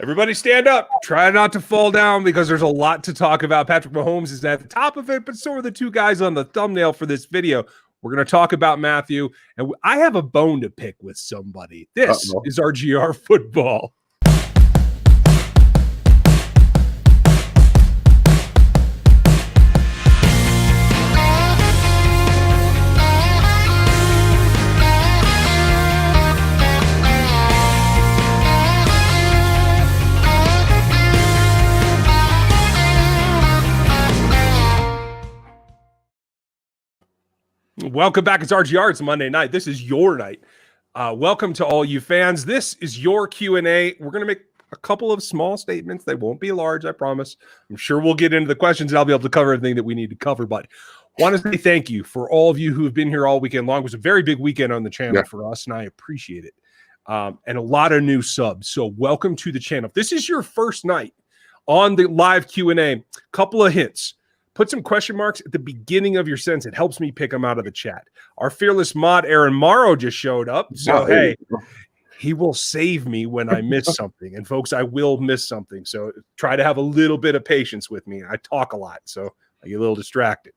Everybody stand up. Try not to fall down because there's a lot to talk about. Patrick Mahomes is at the top of it, but so are the two guys on the thumbnail for this video. We're going to talk about Matthew, and I have a bone to pick with somebody. This is RGR Football. Welcome back. It's RGR. It's Monday night. This is your night. Welcome to all you fans. This is your Q&A. We're going to make a couple of small statements. They won't be large, I promise. I'm sure we'll get into the questions and I'll be able to cover everything that we need to cover. But want to say thank you for all of you who have been here all weekend long. It was a very big weekend on the channel for us, and I appreciate it. And a lot of new subs. So welcome to the channel. If this is your first night on the live Q&A, couple of hints. Put some question marks at the beginning of your sentence. It helps me pick them out of the chat. Our fearless mod, Aaron Morrow, just showed up. So, hey, he will save me when I miss something. And, folks, I will miss something. So try to have a little bit of patience with me. I talk a lot, so I get a little distracted.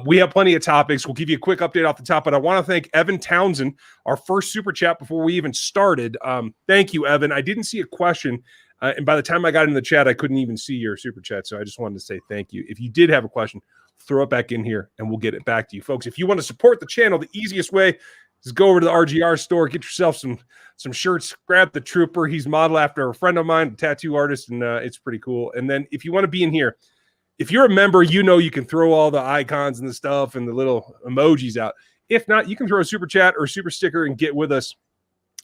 We have plenty of topics. We'll give you a quick update off the top. But I want to thank Evan Townsend, our first super chat before we even started. Thank you, Evan. I didn't see a question. And by the time I got in the chat, I couldn't even see your super chat. So I just wanted to say thank you. If you did have a question, throw it back in here and we'll get it back to you. Folks, if you want to support the channel, the easiest way is go over to the RGR store, get yourself some shirts, grab the Trooper. He's modeled after a friend of mine, a tattoo artist, and it's pretty cool. And then if you want to be in here, if you're a member, you know you can throw all the icons and the stuff and the little emojis out. If not, you can throw a super chat or a super sticker and get with us.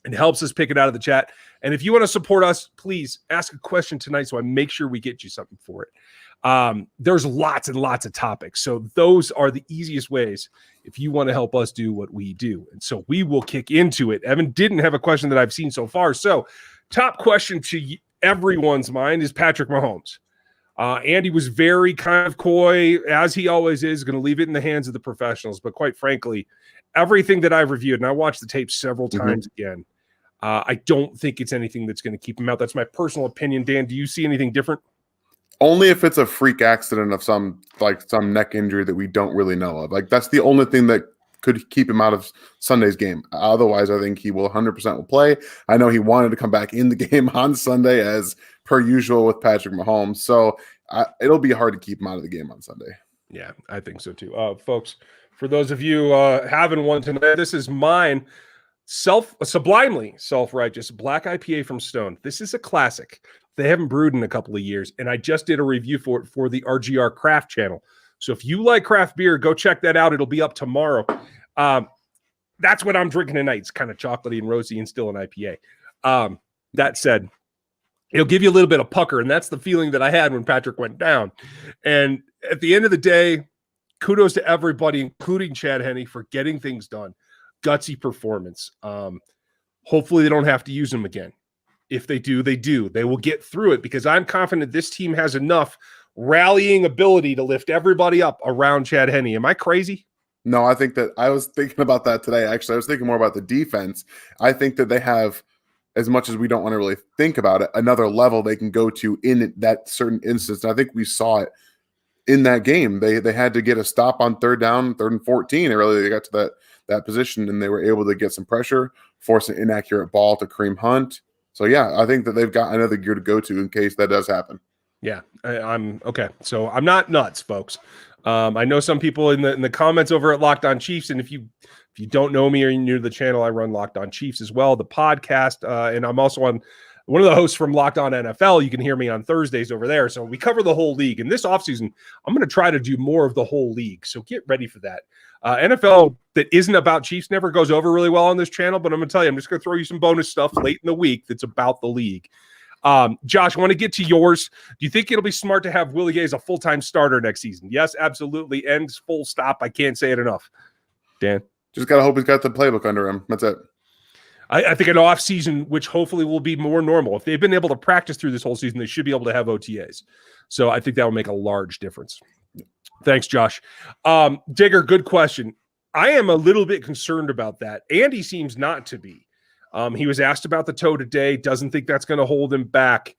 It helps us pick it out of the chat. And if you want to support us, please ask a question tonight so I make sure we get you something for it. There's lots and lots of topics. So those are the easiest ways if you want to help us do what we do. And so we will kick into it. Evan didn't have a question that I've seen so far. So top question to everyone's mind is Patrick Mahomes. Andy was very kind of coy, as he always is, going to leave it in the hands of the professionals. But quite frankly, everything that I've reviewed, and I watched the tape several times again, I don't think it's anything that's going to keep him out. That's my personal opinion. Dan, do you see anything different? Only if it's a freak accident of some neck injury that we don't really know of. Like, that's the only thing that could keep him out of Sunday's game. Otherwise, I think he will 100% will play. I know he wanted to come back in the game on Sunday as per usual with Patrick Mahomes. So it'll be hard to keep him out of the game on Sunday. Yeah, I think so too. Folks, for those of you having one tonight, this is mine. Sublimely self-righteous black IPA from Stone. This is a classic. They haven't brewed in a couple of years, and I just did a review for it for the RGR Craft channel. So if you like craft beer, go check that out. It'll be up tomorrow. That's what I'm drinking tonight. It's kind of chocolatey and rosy and still an IPA. That said, it'll give you a little bit of pucker, and that's the feeling that I had when Patrick went down. And at the end of the day, kudos to everybody, including Chad Henne, for getting things done. Gutsy performance. Hopefully they don't have to use him again. If they do, they do. They will get through it because I'm confident this team has enough rallying ability to lift everybody up around Chad Henne. Am I crazy? No, I think that I was thinking about that today. Actually, I was thinking more about the defense. I think that they have, as much as we don't want to really think about it, another level they can go to in that certain instance. And I think we saw it in that game. They had to get a stop on third and 14. They got to that position, and they were able to get some pressure, force an inaccurate ball to Kareem Hunt. So, yeah, I think that they've got another gear to go to in case that does happen. Yeah, I'm okay. So I'm not nuts, folks. I know some people in the comments over at Locked On Chiefs, and if you don't know me or you're new to the channel, I run Locked On Chiefs as well, the podcast, and I'm also on one of the hosts from Locked On NFL. You can hear me on Thursdays over there. So we cover the whole league. And this offseason, I'm going to try to do more of the whole league. So get ready for that. NFL that isn't about Chiefs never goes over really well on this channel, but I'm going to tell you, I'm just going to throw you some bonus stuff late in the week that's about the league. Josh, I want to get to yours. Do you think it'll be smart to have Willie as a full-time starter next season? Yes, absolutely. Ends, full stop. I can't say it enough. Dan? Just got to hope he's got the playbook under him. That's it. I think an off season, which hopefully will be more normal. If they've been able to practice through this whole season, they should be able to have OTAs. So I think that will make a large difference. Thanks, Josh. Digger, good question. I am a little bit concerned about that. Andy seems not to be. He was asked about the toe today, doesn't think that's going to hold him back.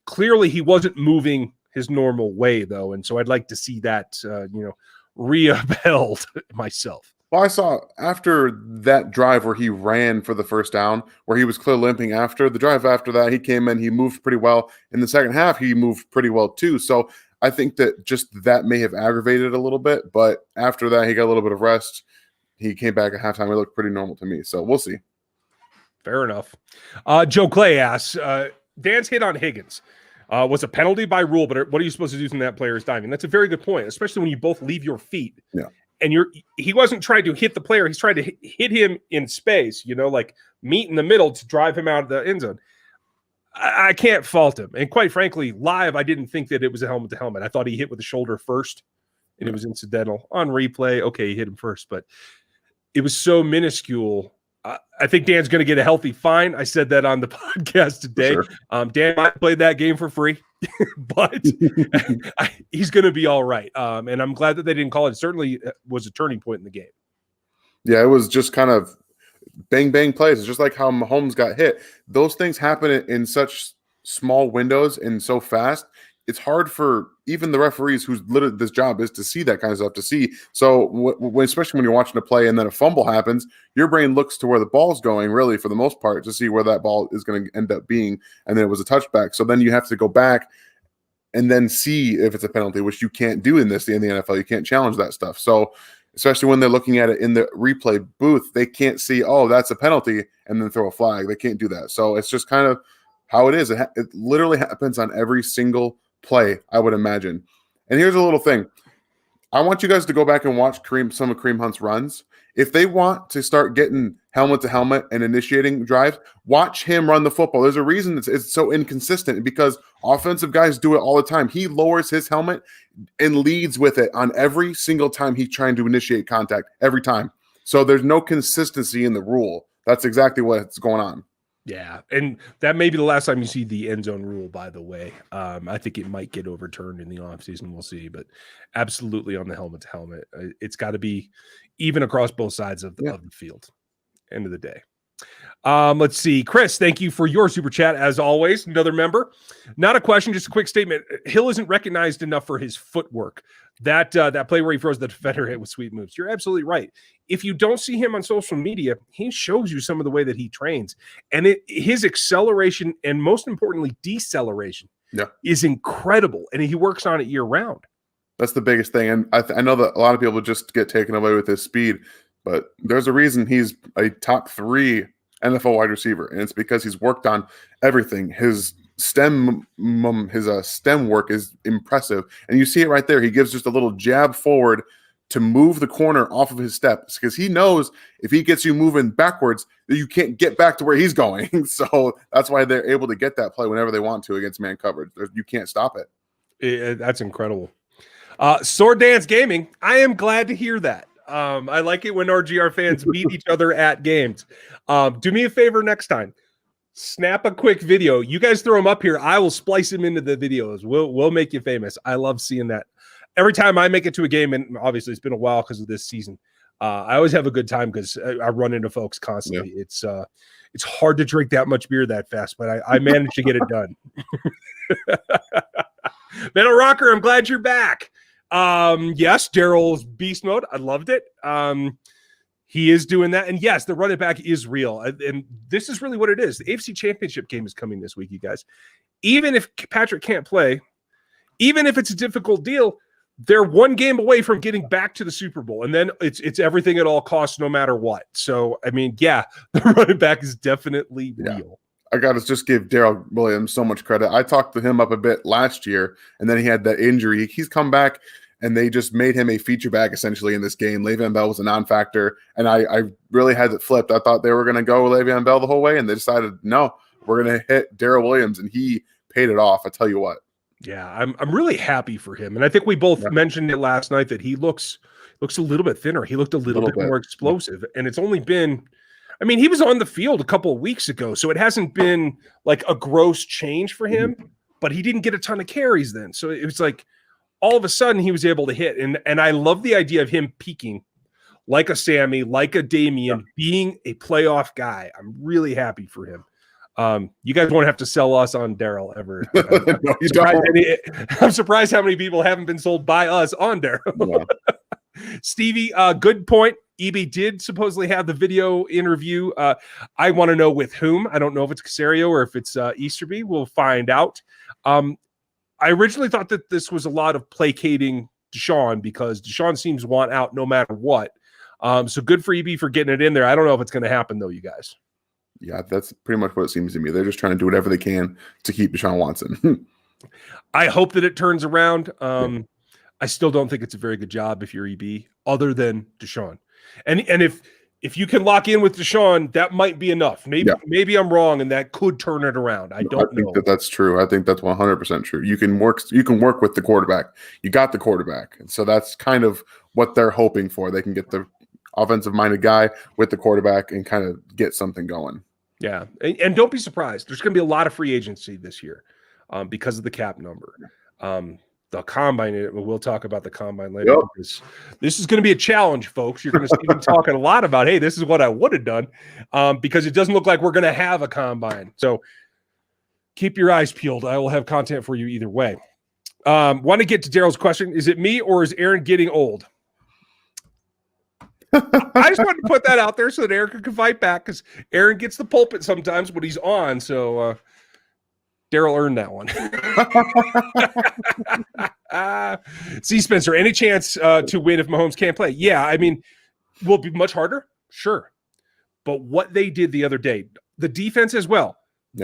Clearly, he wasn't moving his normal way, though, and so I'd like to see that, re-upheld myself. Well, I saw after that drive where he ran for the first down, where he was clear limping after the drive after that, he came in, he moved pretty well. In the second half, he moved pretty well too. So I think that just that may have aggravated a little bit, but after that, he got a little bit of rest. He came back at halftime. He looked pretty normal to me. So we'll see. Fair enough. Joe Clay asks, Dan's hit on Higgins was a penalty by rule, but what are you supposed to do when that player is diving? That's a very good point, especially when you both leave your feet. Yeah. And he wasn't trying to hit the player. He's trying to hit him in space, like meet in the middle to drive him out of the end zone. I can't fault him. And quite frankly, live, I didn't think that it was a helmet to helmet. I thought he hit with the shoulder first and it was incidental. On replay, okay, he hit him first, but it was so minuscule. I think Dan's going to get a healthy fine. I said that on the podcast today. Sure. Dan might play that game for free, but he's going to be all right. And I'm glad that they didn't call it. It certainly was a turning point in the game. Yeah, it was just kind of bang, bang plays. It's just like how Mahomes got hit. Those things happen in such small windows and so fast. It's hard for even the referees whose literally this job is to see that kind of stuff, to see. So especially when you're watching a play and then a fumble happens, your brain looks to where the ball's going, really, for the most part, to see where that ball is going to end up being. And then it was a touchback. So then you have to go back and then see if it's a penalty, which you can't do in the NFL. You can't challenge that stuff. So especially when they're looking at it in the replay booth, they can't see, oh, that's a penalty, and then throw a flag. They can't do that. So it's just kind of how it is. It literally happens on every single play, I would imagine. And here's a little thing. I want you guys to go back and watch some of Kareem Hunt's runs. If they want to start getting helmet to helmet and initiating drives, watch him run the football. There's a reason it's so inconsistent, because offensive guys do it all the time. He lowers his helmet and leads with it on every single time he's trying to initiate contact, every time. So there's no consistency in the rule. That's exactly what's going on. Yeah, and that may be the last time you see the end zone rule, by the way. I think it might get overturned in the offseason. We'll see. But absolutely on the helmet to helmet. It's got to be even across both sides of the field. End of the day. Let's see. Chris, thank you for your super chat, as always. Another member. Not a question, just a quick statement. Hill isn't recognized enough for his footwork. That play where he throws the defender hit with sweet moves. You're absolutely right. If you don't see him on social media, he shows you some of the way that he trains. And his acceleration and, most importantly, deceleration is incredible. And he works on it year round. That's the biggest thing. And I know that a lot of people just get taken away with his speed, but there's a reason he's a top 3 NFL wide receiver. And it's because he's worked on everything. His stem work is impressive. And you see it right there. He gives just a little jab forward to move the corner off of his steps, because he knows if he gets you moving backwards, you can't get back to where he's going. So that's why they're able to get that play whenever they want to against man coverage. You can't stop it. That's incrediwell. Sword Dance Gaming, I am glad to hear that. I like it when RGR fans meet each other at games. Do me a favor next time. Snap a quick video. You guys throw them up here. I will splice them into the videos. We'll make you famous. I love seeing that. Every time I make it to a game, and obviously it's been a while because of this season, I always have a good time because I run into folks constantly. Yeah. It's hard to drink that much beer that fast, but I managed to get it done. Metal Rocker, I'm glad you're back. Yes, Daryl's beast mode. I loved it. He is doing that. And yes, the running back is real. And this is really what it is. The AFC Championship game is coming this week, you guys. Even if Patrick can't play, even if it's a difficult deal, they're one game away from getting back to the Super Bowl. And then it's everything at all costs, no matter what. So, I mean, yeah, the running back is definitely real. I got to just give Daryl Williams so much credit. I talked to him up a bit last year, and then he had that injury. He's come back, and they just made him a feature back essentially in this game. Le'Veon Bell was a non-factor, and I really had it flipped. I thought they were going to go with Le'Veon Bell the whole way, and they decided, no, we're going to hit Daryl Williams, and he paid it off. I tell you what. Yeah, I'm really happy for him, and I think we both mentioned it last night that he looks a little bit thinner. He looked a little bit more explosive, and it's only been. I mean, he was on the field a couple of weeks ago, so it hasn't been like a gross change for him, but he didn't get a ton of carries then. So it was like all of a sudden he was able to hit. And I love the idea of him peaking like a Sammy, like a Damian, being a playoff guy. I'm really happy for him. You guys won't have to sell us on Daryl ever. No, you don't. I'm surprised how many people haven't been sold by us on Daryl. Yeah. Stevie, good point. EB did supposedly have the video interview. I want to know with whom. I don't know if it's Casario or if it's Easterby. We'll find out. I originally thought that this was a lot of placating Deshaun because Deshaun seems to want out no matter what. So good for EB for getting it in there. I don't know if it's going to happen, though, you guys. Yeah, that's pretty much what it seems to me. They're just trying to do whatever they can to keep Deshaun Watson. I hope that it turns around. I still don't think it's a very good job if you're EB, other than Deshaun. And if you can lock in with Deshaun, that might be enough. Maybe I'm wrong, and that could turn it around. I don't know. That's true. I think that's 100% true. You can work with the quarterback. You got the quarterback, and so that's kind of what they're hoping for. They can get the offensive-minded guy with the quarterback and kind of get something going. Yeah, and don't be surprised. There's going to be a lot of free agency this year because of the cap number. The combine, we'll talk about the combine later. Because this is going to be a challenge, folks. You're going to see me talking a lot about, hey, this is what I would have done because it doesn't look like we're going to have a combine. So keep your eyes peeled. I will have content for you either way. Want to get to Daryl's question. Is it me or is Aaron getting old? I just wanted to put that out there so that Aaron can fight back because Aaron gets the pulpit sometimes when he's on. So Daryl earned that one. See, Spencer, any chance to win if Mahomes can't play? Yeah, I mean, will it be much harder? Sure. But what they did the other day, the defense as well,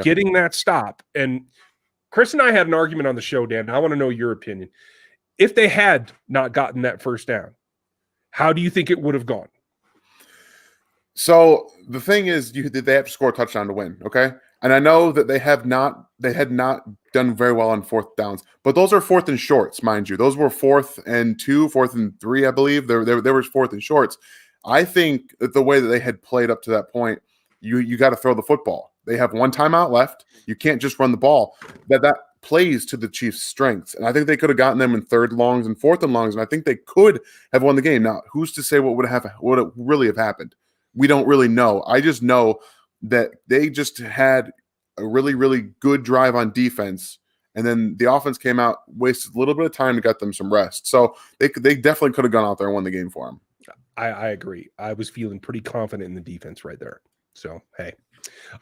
getting that stop. And Chris and I had an argument on the show, Dan. I want to know your opinion. If they had not gotten that first down, how do you think it would have gone? So the thing is, they have to score a touchdown to win, okay? And I know that they had not done very well on fourth downs, but those are fourth and shorts, mind you. Those were 4th and 2, 4th and 3, I believe. There was 4th and shorts. I think that the way that they had played up to that point, you got to throw the football. They have one timeout left. You can't just run the ball. That plays to the Chiefs' strengths. And I think they could have gotten them in 3rd longs and 4th and longs, and I think they could have won the game. Now, who's to say what would really have happened? We don't really know. I just know that they just had a really, really good drive on defense, and then the offense came out, wasted a little bit of time to get them some rest. So they definitely could have gone out there and won the game for them. I agree. I was feeling pretty confident in the defense right there. So, hey.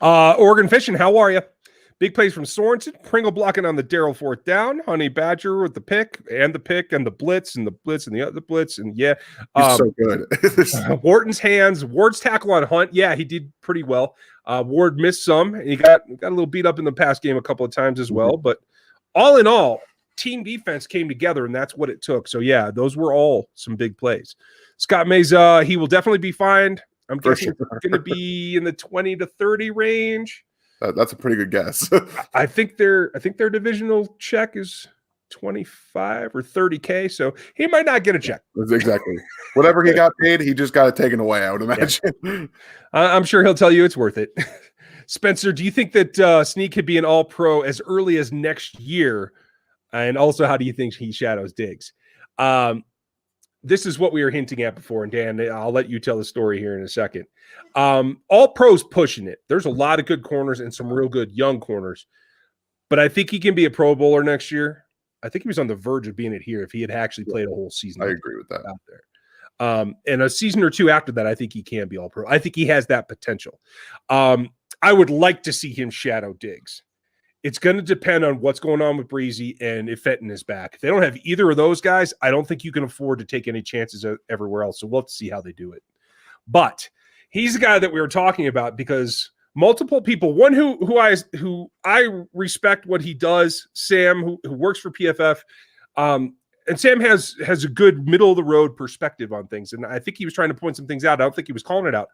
Oregon Fishing, how are you? Big plays from Sorensen. Pringle blocking on the Daryl 4th down. Honey Badger with the pick and the blitz and the other blitz. And yeah. He's so good. Wharton's hands. Ward's tackle on Hunt. Yeah, he did pretty well. Ward missed some. And he got a little beat up in the pass game a couple of times as well. But all in all, team defense came together, and that's what it took. So, yeah, those were all some big plays. Scott Mays, he will definitely be fined. I'm guessing it's going to be in the 20 to 30 range. That's a pretty good guess. I think their divisional check is 25 or 30K, so he might not get a check. Exactly. Whatever he got paid, he just got it taken away, I would imagine. Yeah. I'm sure he'll tell you it's worth it. Spencer, do you think that Sneak could be an all-pro as early as next year? And also, how do you think he shadows Diggs? This is what we were hinting at before, and Dan, I'll let you tell the story here in a second. All pros pushing it. There's a lot of good corners and some real good young corners, but I think he can be a Pro Bowler next year. I think he was on the verge of being it here if he had actually played a whole season. I agree with that. Out there. And a season or two after that, I think he can be all pro. I think he has that potential. I would like to see him shadow Diggs. It's going to depend on what's going on with Breezy and if Fenton is back. If they don't have either of those guys, I don't think you can afford to take any chances everywhere else. So we'll have to see how they do it. But he's the guy that we were talking about because multiple people, one who I respect what he does, Sam, who works for PFF, and Sam has a good middle of the road perspective on things. And I think he was trying to point some things out. I don't think he was calling it out.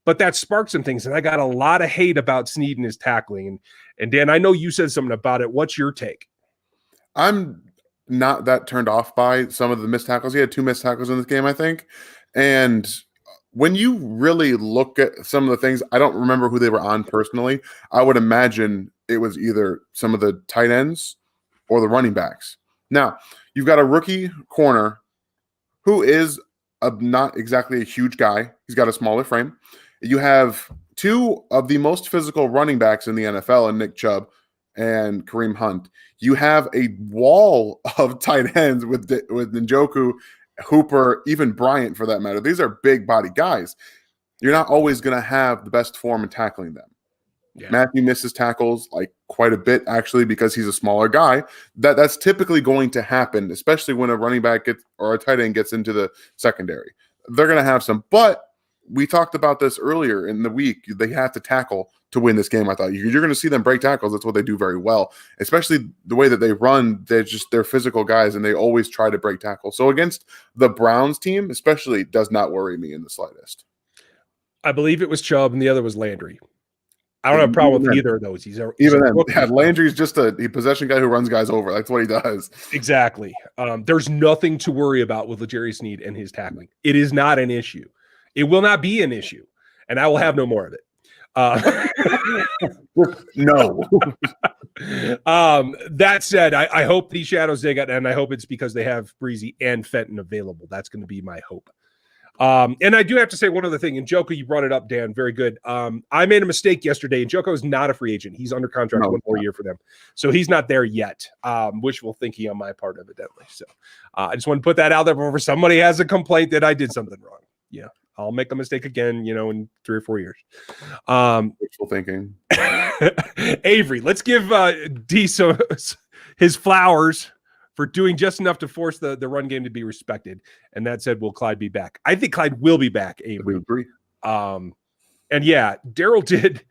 But that sparked some things, and I got a lot of hate about Snead and his tackling. And Dan, I know you said something about it. What's your take? I'm not that turned off by some of the missed tackles. He had 2 missed tackles in this game, I think. And when you really look at some of the things, I don't remember who they were on personally. I would imagine it was either some of the tight ends or the running backs. Now, you've got a rookie corner who is not exactly a huge guy. He's got a smaller frame. You have two of the most physical running backs in the NFL, and Nick Chubb and Kareem Hunt. You have a wall of tight ends with Njoku, Hooper, even Bryant for that matter. These are big body guys. You're not always going to have the best form in tackling them. Yeah. Matthew misses tackles like quite a bit, actually, because he's a smaller guy. That's typically going to happen, especially when a running back or a tight end gets into the secondary. They're going to have some, but we talked about this earlier in the week. They have to tackle to win this game. I thought you're going to see them break tackles. That's what they do very well, especially the way that they run. They're physical guys, and they always try to break tackles. So against the Browns team, especially, does not worry me in the slightest. I believe it was Chubb, and the other was Landry. I don't have a problem with either of those. He's Landry's just a possession guy who runs guys over. That's what he does. Exactly. There's nothing to worry about with L'Jarius Sneed and his tackling. It is not an issue. It will not be an issue, and I will have no more of it. No. That said, I hope these shadows dig out, and I hope it's because they have Breezy and Fenton available. That's going to be my hope. And I do have to say one other thing. And Njoku, you brought it up, Dan. Very good. I made a mistake yesterday. Njoku is not a free agent. He's under contract one more year for them. So he's not there yet. Wishful thinking on my part, evidently. So I just want to put that out there before somebody has a complaint that I did something wrong. Yeah. I'll make a mistake again, in 3 or 4 years. Wishful thinking. Avery, let's give D his flowers for doing just enough to force the run game to be respected. And that said, will Clyde be back? I think Clyde will be back, Avery. And yeah, Daryl did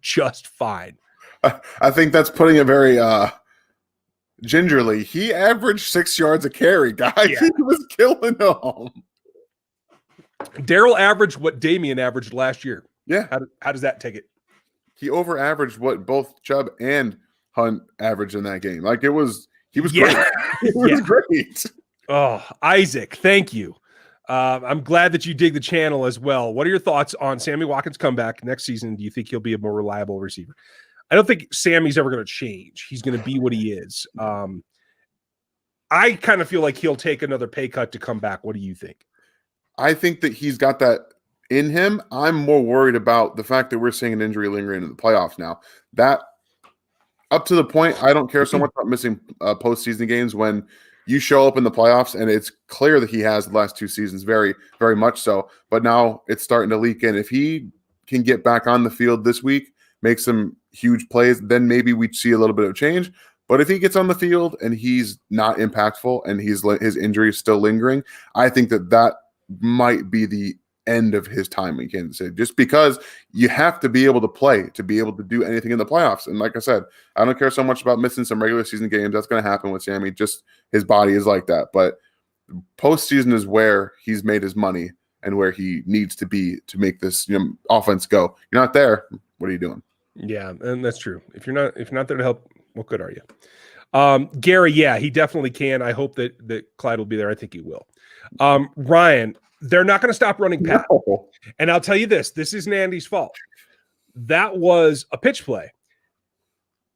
just fine. I think that's putting it very gingerly. He averaged 6 yards a carry, guys. Yeah. He was killing them. Daryl averaged what Damian averaged last year. Yeah. How does that take it? He over-averaged what both Chubb and Hunt averaged in that game. Like, he was great. It was great. Oh, Isaac, thank you. I'm glad that you dig the channel as well. What are your thoughts on Sammy Watkins' comeback next season? Do you think he'll be a more reliable receiver? I don't think Sammy's ever going to change. He's going to be what he is. I kind of feel like he'll take another pay cut to come back. What do you think? I think that he's got that in him. I'm more worried about the fact that we're seeing an injury lingering in the playoffs now. That up to the point, I don't care so much about missing postseason games when you show up in the playoffs, and it's clear that he has the last 2 seasons, very, very much so. But now it's starting to leak in. If he can get back on the field this week, make some huge plays, then maybe we'd see a little bit of change. But if he gets on the field and he's not impactful and his injury is still lingering, I think that might be the end of his time in Kansas City, just because you have to be able to play to be able to do anything in the playoffs. And like I said, I don't care so much about missing some regular season games. That's going to happen with Sammy. Just his body is like that. But postseason is where he's made his money and where he needs to be to make this offense go. You're not there. What are you doing? Yeah, and that's true. If you're not there to help, what good are you? Gary, yeah, he definitely can. I hope that Clyde will be there. I think he will. Ryan, they're not going to stop running Pat. No. And I'll tell you this isn't Andy's fault. That was a pitch play.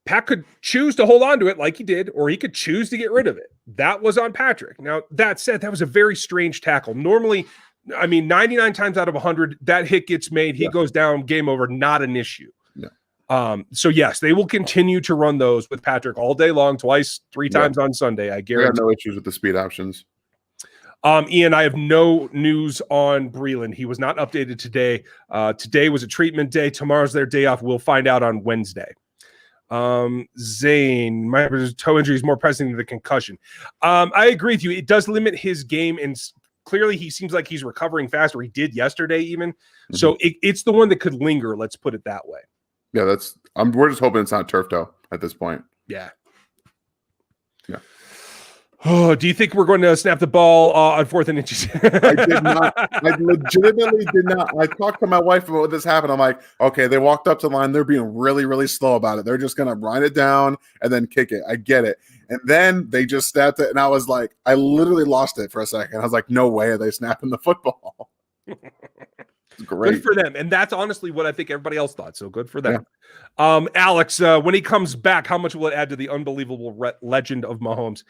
Pat could choose to hold on to it like he did, or he could choose to get rid of it. That was on Patrick. Now, that said, that was a very strange tackle. Normally, 99 times out of 100, that hit gets made. He goes down, game over, not an issue. No. So, yes, they will continue to run those with Patrick all day long, twice, 3 times on Sunday. I guarantee. We have no issues with the speed options. Ian, I have no news on Breland. He was not updated today. Today was a treatment day. Tomorrow's their day off. We'll find out on Wednesday. Zane, my toe injury is more pressing than the concussion. I agree with you. It does limit his game, and clearly he seems like he's recovering faster. He did yesterday even. Mm-hmm. So it's the one that could linger. Let's put it that way. Yeah, we're just hoping it's not turf toe at this point. Yeah. Yeah. Oh, do you think we're going to snap the ball on 4th and inches? I did not. I legitimately did not. I talked to my wife about what this happened. I'm like, okay, they walked up to the line. They're being really, really slow about it. They're just going to grind it down and then kick it. I get it. And then they just snapped it. And I was like, I literally lost it for a second. I was like, no way are they snapping the football. Great. Good for them. And that's honestly what I think everybody else thought. So good for them. Yeah. Alex, when he comes back, how much will it add to the unbelievable legend of Mahomes?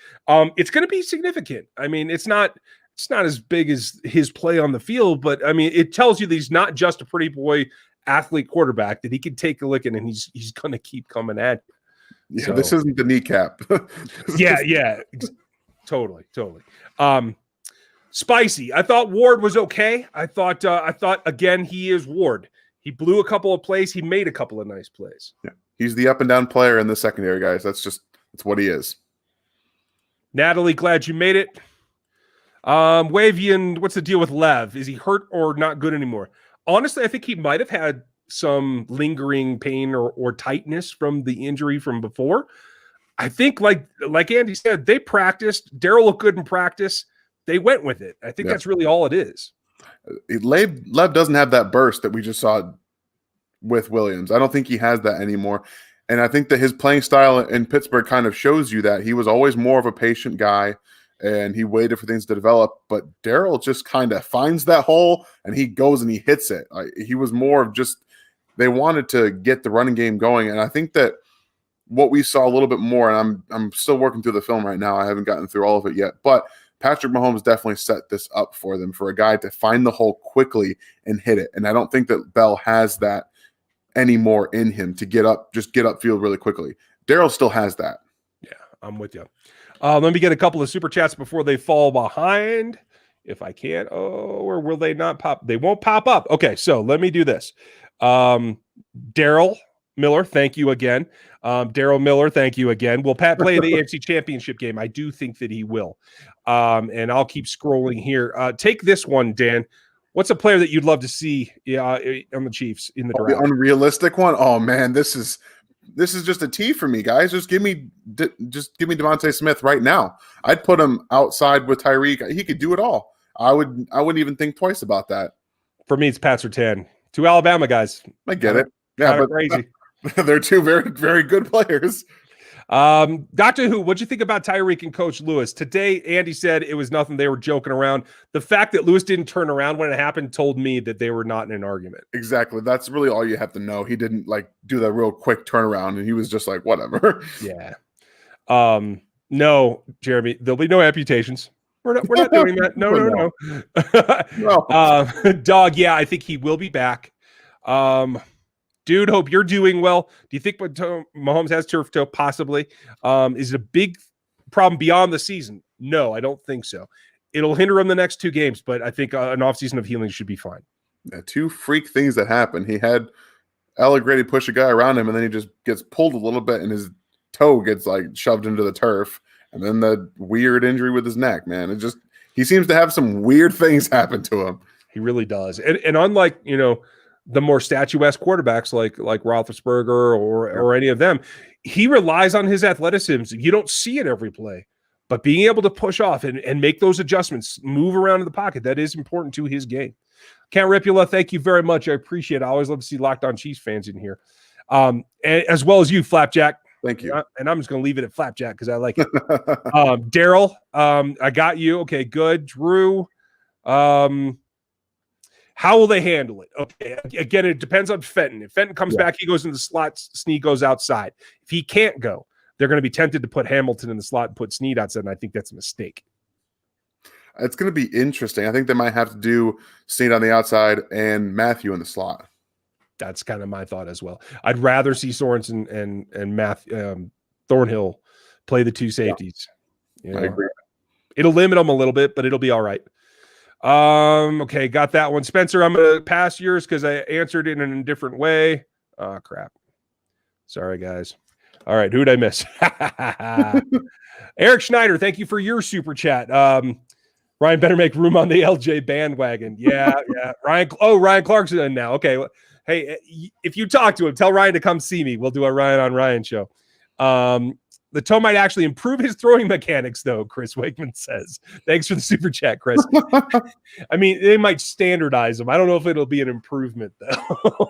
It's going to be significant. I mean, it's not it's not as big as his play on the field, but I mean, it tells you that he's not just a pretty boy athlete quarterback, that he can take a licking and he's going to keep coming at you. Yeah, so, this isn't the kneecap. yeah, totally. Spicy. I thought Ward was okay. I thought again, he is Ward. He blew a couple of plays. He made a couple of nice plays. Yeah, he's the up and down player in the secondary, guys. That's what he is. Natalie, glad you made it. Wavian, what's the deal with Lev? Is he hurt or not good anymore? Honestly, I think he might have had some lingering pain or tightness from the injury from before. I think, like Andy said, they practiced. Daryl looked good in practice. They went with it. I think that's really all it is. Lev doesn't have that burst that we just saw with Williams. I don't think he has that anymore. And I think that his playing style in Pittsburgh kind of shows you that. He was always more of a patient guy, and he waited for things to develop. But Daryl just kind of finds that hole, and he goes and he hits it. He was more of just – they wanted to get the running game going. And I think that what we saw a little bit more, and I'm still working through the film right now. I haven't gotten through all of it yet. But Patrick Mahomes definitely set this up for them, for a guy to find the hole quickly and hit it. And I don't think that Bell has that anymore in him to get upfield really quickly. Daryl still has that. Yeah, I'm with you. Let me get a couple of super chats before they fall behind, if I can. Oh, or will they not pop? They won't pop up. Okay, so let me do this. Daryl Miller, thank you again. Daryl Miller, thank you again. Will Pat play the AFC Championship game? I do think that he will. And I'll keep scrolling here. Take this one, Dan. What's a player that you'd love to see on the Chiefs in the draft? The unrealistic one? Oh man, this is just a T for me, guys. Just give me Devontae Smith right now. I'd put him outside with Tyreek. He could do it all. I wouldn't even think twice about that. For me, it's Pat Surtain. Two Alabama guys. I get it. Yeah, but crazy. They're two very, very good players. Doctor Who, what'd you think about Tyreek and Coach Lewis? Today, Andy said it was nothing. They were joking around. The fact that Lewis didn't turn around when it happened told me that they were not in an argument. Exactly. That's really all you have to know. He didn't do that real quick turnaround, and he was just like, whatever. Yeah. No, Jeremy, there'll be no amputations. We're not doing that. No. Dog, yeah, I think he will be back. Dude, hope you're doing well. Do you think Mahomes has turf toe? Possibly. Is it a big problem beyond the season? No, I don't think so. It'll hinder him the next two games, but I think an offseason of healing should be fine. Yeah, two freak things that happen. He had Allegretti push a guy around him, and then he just gets pulled a little bit, and his toe gets shoved into the turf. And then the weird injury with his neck, man. He seems to have some weird things happen to him. He really does. And unlike, the more statuesque quarterbacks like Roethlisberger or any of them, he relies on his athleticism. You don't see it every play, but being able to push off and make those adjustments, move around in the pocket, that is important to his game. Count Ripula, thank you very much. I appreciate it. I always love to see Locked On Chiefs fans in here. And as well as you, Flapjack. Thank you. And I'm just going to leave it at Flapjack because I like it. Daryl, I got you. Okay, good. Drew, how will they handle it? Okay, again, it depends on Fenton. If Fenton comes back, he goes into the slot, Snead goes outside. If he can't go, they're going to be tempted to put Hamilton in the slot and put Snead outside, and I think that's a mistake. It's going to be interesting. I think they might have to do Snead on the outside and Matthew in the slot. That's kind of my thought as well. I'd rather see Sorensen and Thornhill play the two safeties. I agree. It'll limit them a little bit, but it'll be all right. Okay, got that one. Spencer, I'm going to pass yours because I answered it in a different way. Oh, crap. Sorry, guys. All right, who'd I miss? Eric Schneider, thank you for your super chat. Ryan better make room on the LJ bandwagon. Yeah. Ryan Clarkson now. Okay. Hey, if you talk to him, tell Ryan to come see me. We'll do a Ryan on Ryan show. The toe might actually improve his throwing mechanics, though, Chris Wakeman says. Thanks for the super chat, Chris. I mean, they might standardize him. I don't know if it'll be an improvement, though.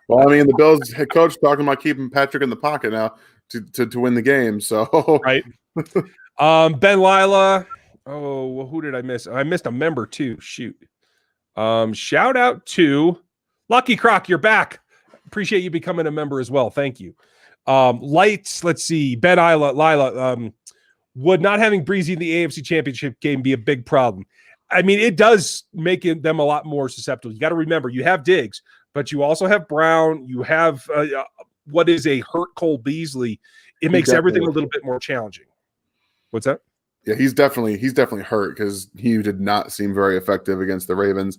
Well, I mean, the Bills head coach talking about keeping Patrick in the pocket now to win the game. So right. Ben Lila. Oh, well, who did I miss? I missed a member too. Shoot. Shout out to Lucky Croc. You're back. Appreciate you becoming a member as well. Thank you. Lights. Let's see. Ben Lila. would not having Breezy in the AFC Championship game be a big problem? I mean, it does make them a lot more susceptible. You got to remember, you have Diggs, but you also have Brown. You have what is a hurt Cole Beasley. It makes everything a little bit more challenging. What's that? Yeah, he's definitely hurt because he did not seem very effective against the Ravens.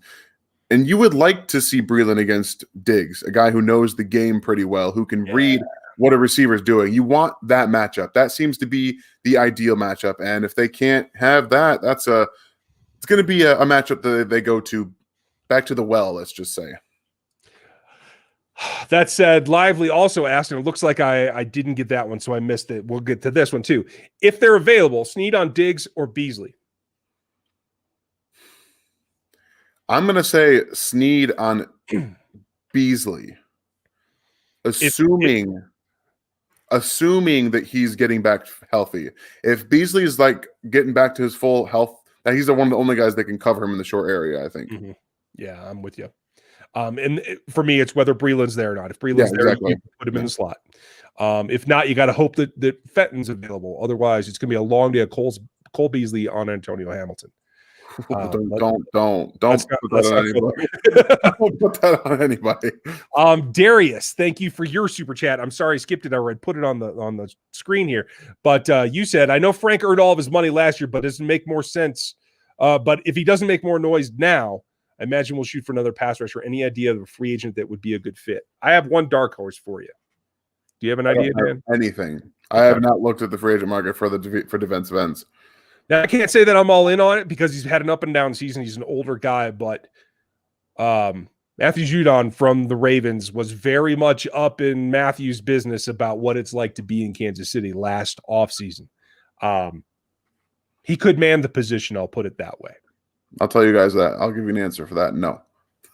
And you would like to see Breeland against Diggs, a guy who knows the game pretty well, who can read what a receiver's doing. You want that matchup. That seems to be the ideal matchup. And if they can't have that, it's going to be a matchup that they go to back to the well, let's just say. That said, Lively also asked, and it looks like I didn't get that one, so I missed it. We'll get to this one too. If they're available, Snead on Diggs or Beasley? I'm going to say Snead on Beasley, assuming that he's getting back healthy. If Beasley is like getting back to his full health, that he's one of the only guys that can cover him in the short area, I think. Mm-hmm. Yeah, I'm with you. For me, it's whether Breeland's there or not. If Breeland's there, you put him in the slot. If not, you got to hope that Fenton's available. Otherwise, it's going to be a long day of Cole Beasley on Antonio Hamilton. Don't put that on anybody. Darius, thank you for your super chat. I'm sorry I skipped it. I put it on the screen here, but you said, I know Frank earned all of his money last year, but doesn't make more sense. But if he doesn't make more noise now, I imagine we'll shoot for another pass rusher. Any idea of a free agent that would be a good fit? I have one dark horse for you. Do you have an idea, Dan? Anything? Okay. I have not looked at the free agent market for defensive ends. Now, I can't say that I'm all in on it because he's had an up and down season. He's an older guy, but Matthew Judon from the Ravens was very much up in Matthew's business about what it's like to be in Kansas City last offseason. He could man the position, I'll put it that way. I'll tell you guys that. I'll give you an answer for that. No.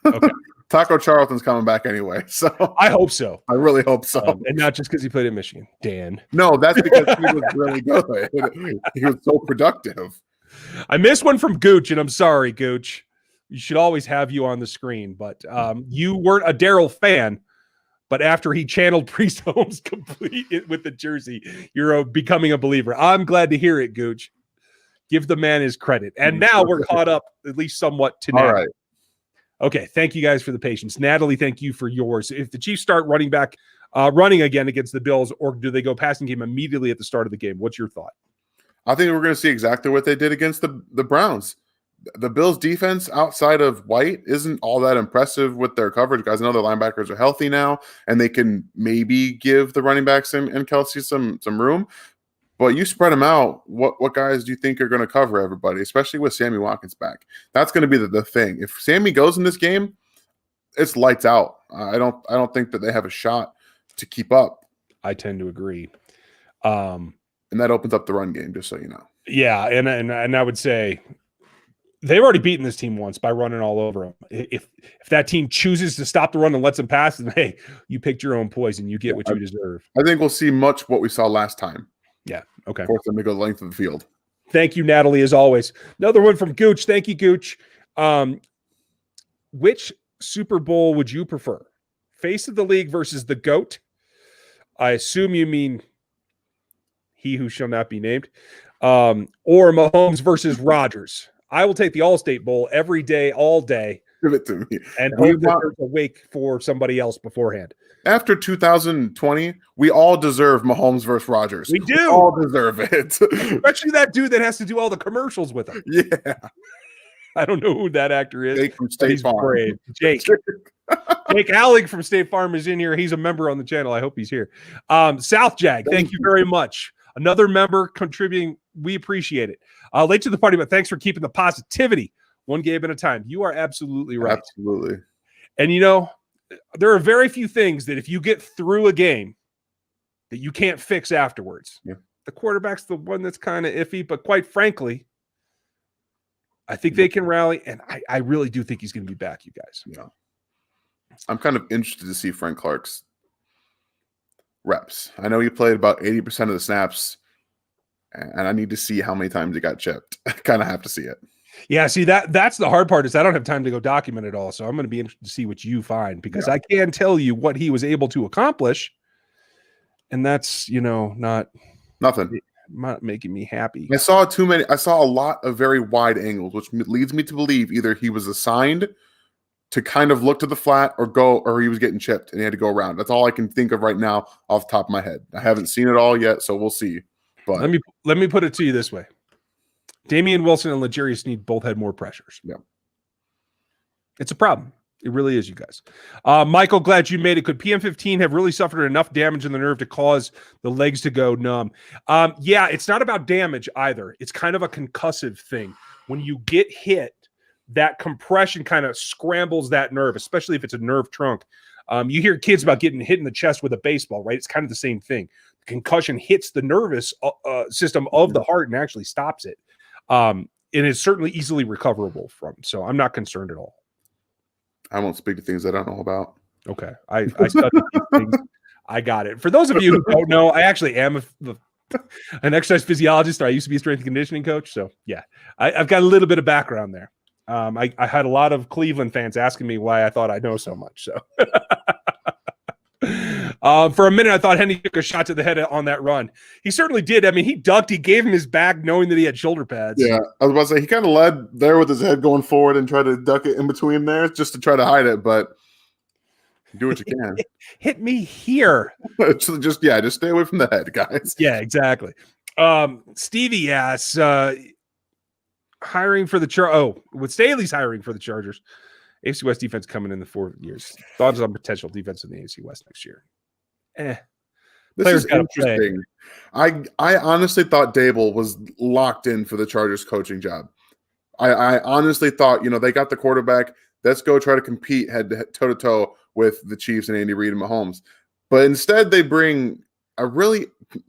Okay. Taco Charlton's coming back anyway. So I hope so. I really hope so. And not just because he played in Michigan. Dan. No, that's because he was really good. He was so productive. I missed one from Gooch, and I'm sorry, Gooch. You should always have you on the screen. But you weren't a Daryl fan. But after he channeled Priest Holmes complete with the jersey, you're becoming a believer. I'm glad to hear it, Gooch. Give the man his credit. And now we're caught up, at least somewhat, to Natalie. All right. Okay, thank you guys for the patience. Natalie, thank you for yours. If the Chiefs start running again against the Bills, or do they go passing game immediately at the start of the game? What's your thought? I think we're going to see exactly what they did against the Browns. The Bills' defense outside of White isn't all that impressive with their coverage. Guys, I know their linebackers are healthy now, and they can maybe give the running backs and Kelsey some room. But you spread them out, what guys do you think are going to cover everybody, especially with Sammy Watkins back? That's going to be the thing. If Sammy goes in this game, it's lights out. I don't think that they have a shot to keep up. I tend to agree. And that opens up the run game, just so you know. Yeah, and I would say they've already beaten this team once by running all over them. If that team chooses to stop the run and lets them pass, then hey, you picked your own poison. You get what you deserve. I think we'll see much what we saw last time. Yeah. Okay. Force them to go the length of the field. Thank you, Natalie, as always. Another one from Gooch. Thank you, Gooch. Which Super Bowl would you prefer? Face of the league versus the GOAT? I assume you mean he who shall not be named. Or Mahomes versus Rodgers. I will take the All-State Bowl every day, all day. Give it to me. And hope that there's a wake for somebody else beforehand. After 2020, we all deserve Mahomes versus Rodgers. We do. We all deserve it. Especially that dude that has to do all the commercials with him. Yeah. I don't know who that actor is. Jake from State Farm. Brave. Jake. Jake Allig from State Farm is in here. He's a member on the channel. I hope he's here. South Jag, thank you very much. Another member contributing. We appreciate it. Late to the party, but thanks for keeping the positivity one game at a time. You are absolutely right. Absolutely. And there are very few things that if you get through a game that you can't fix afterwards. Yeah. The quarterback's the one that's kind of iffy, but quite frankly, I think they can rally, and I really do think he's going to be back, you guys. Yeah. I'm kind of interested to see Frank Clark's reps. I know he played about 80% of the snaps, and I need to see how many times he got chipped. I kind of have to see it. Yeah, see, that's the hard part is I don't have time to go document it all, so I'm going to be interested to see what you find because I can tell you what he was able to accomplish, and that's, not – Nothing. not making me happy. I saw a lot of very wide angles, which leads me to believe either he was assigned to kind of look to the flat or he was getting chipped and he had to go around. That's all I can think of right now off the top of my head. I haven't seen it all yet, so we'll see. But let me put it to you this way. Damian Wilson and L'Jarius Sneed both had more pressures. Yeah. It's a problem. It really is, you guys. Michael, glad you made it. Could PM15 have really suffered enough damage in the nerve to cause the legs to go numb? Yeah, it's not about damage either. It's kind of a concussive thing. When you get hit, that compression kind of scrambles that nerve, especially if it's a nerve trunk. You hear kids about getting hit in the chest with a baseball, right? It's kind of the same thing. The concussion hits the nervous system of the heart and actually stops it. And it's certainly easily recoverable from. So I'm not concerned at all. I won't speak to things I don't know about. Okay. I studied these things. I got it. For those of you who don't know, I actually am an exercise physiologist. I used to be a strength and conditioning coach. So yeah, I've got a little bit of background there. I had a lot of Cleveland fans asking me why I thought I know so much. So for a minute, I thought Henry took a shot to the head on that run. He certainly did. I mean, he ducked. He gave him his back knowing that he had shoulder pads. Yeah, I was about to say, he kind of led there with his head going forward and tried to duck it in between there just to try to hide it, but do what you can. Hit me here. just stay away from the head, guys. Yeah, exactly. Stevie asks, hiring for the with Staley's hiring for the Chargers, AFC West defense coming in the 4 years. Thoughts on potential defense in the AFC West next year? This is interesting. I honestly thought Dable was locked in for the Chargers coaching job. I honestly thought, they got the quarterback. Let's go try to compete toe to toe with the Chiefs and Andy Reid and Mahomes. But instead, they bring a really,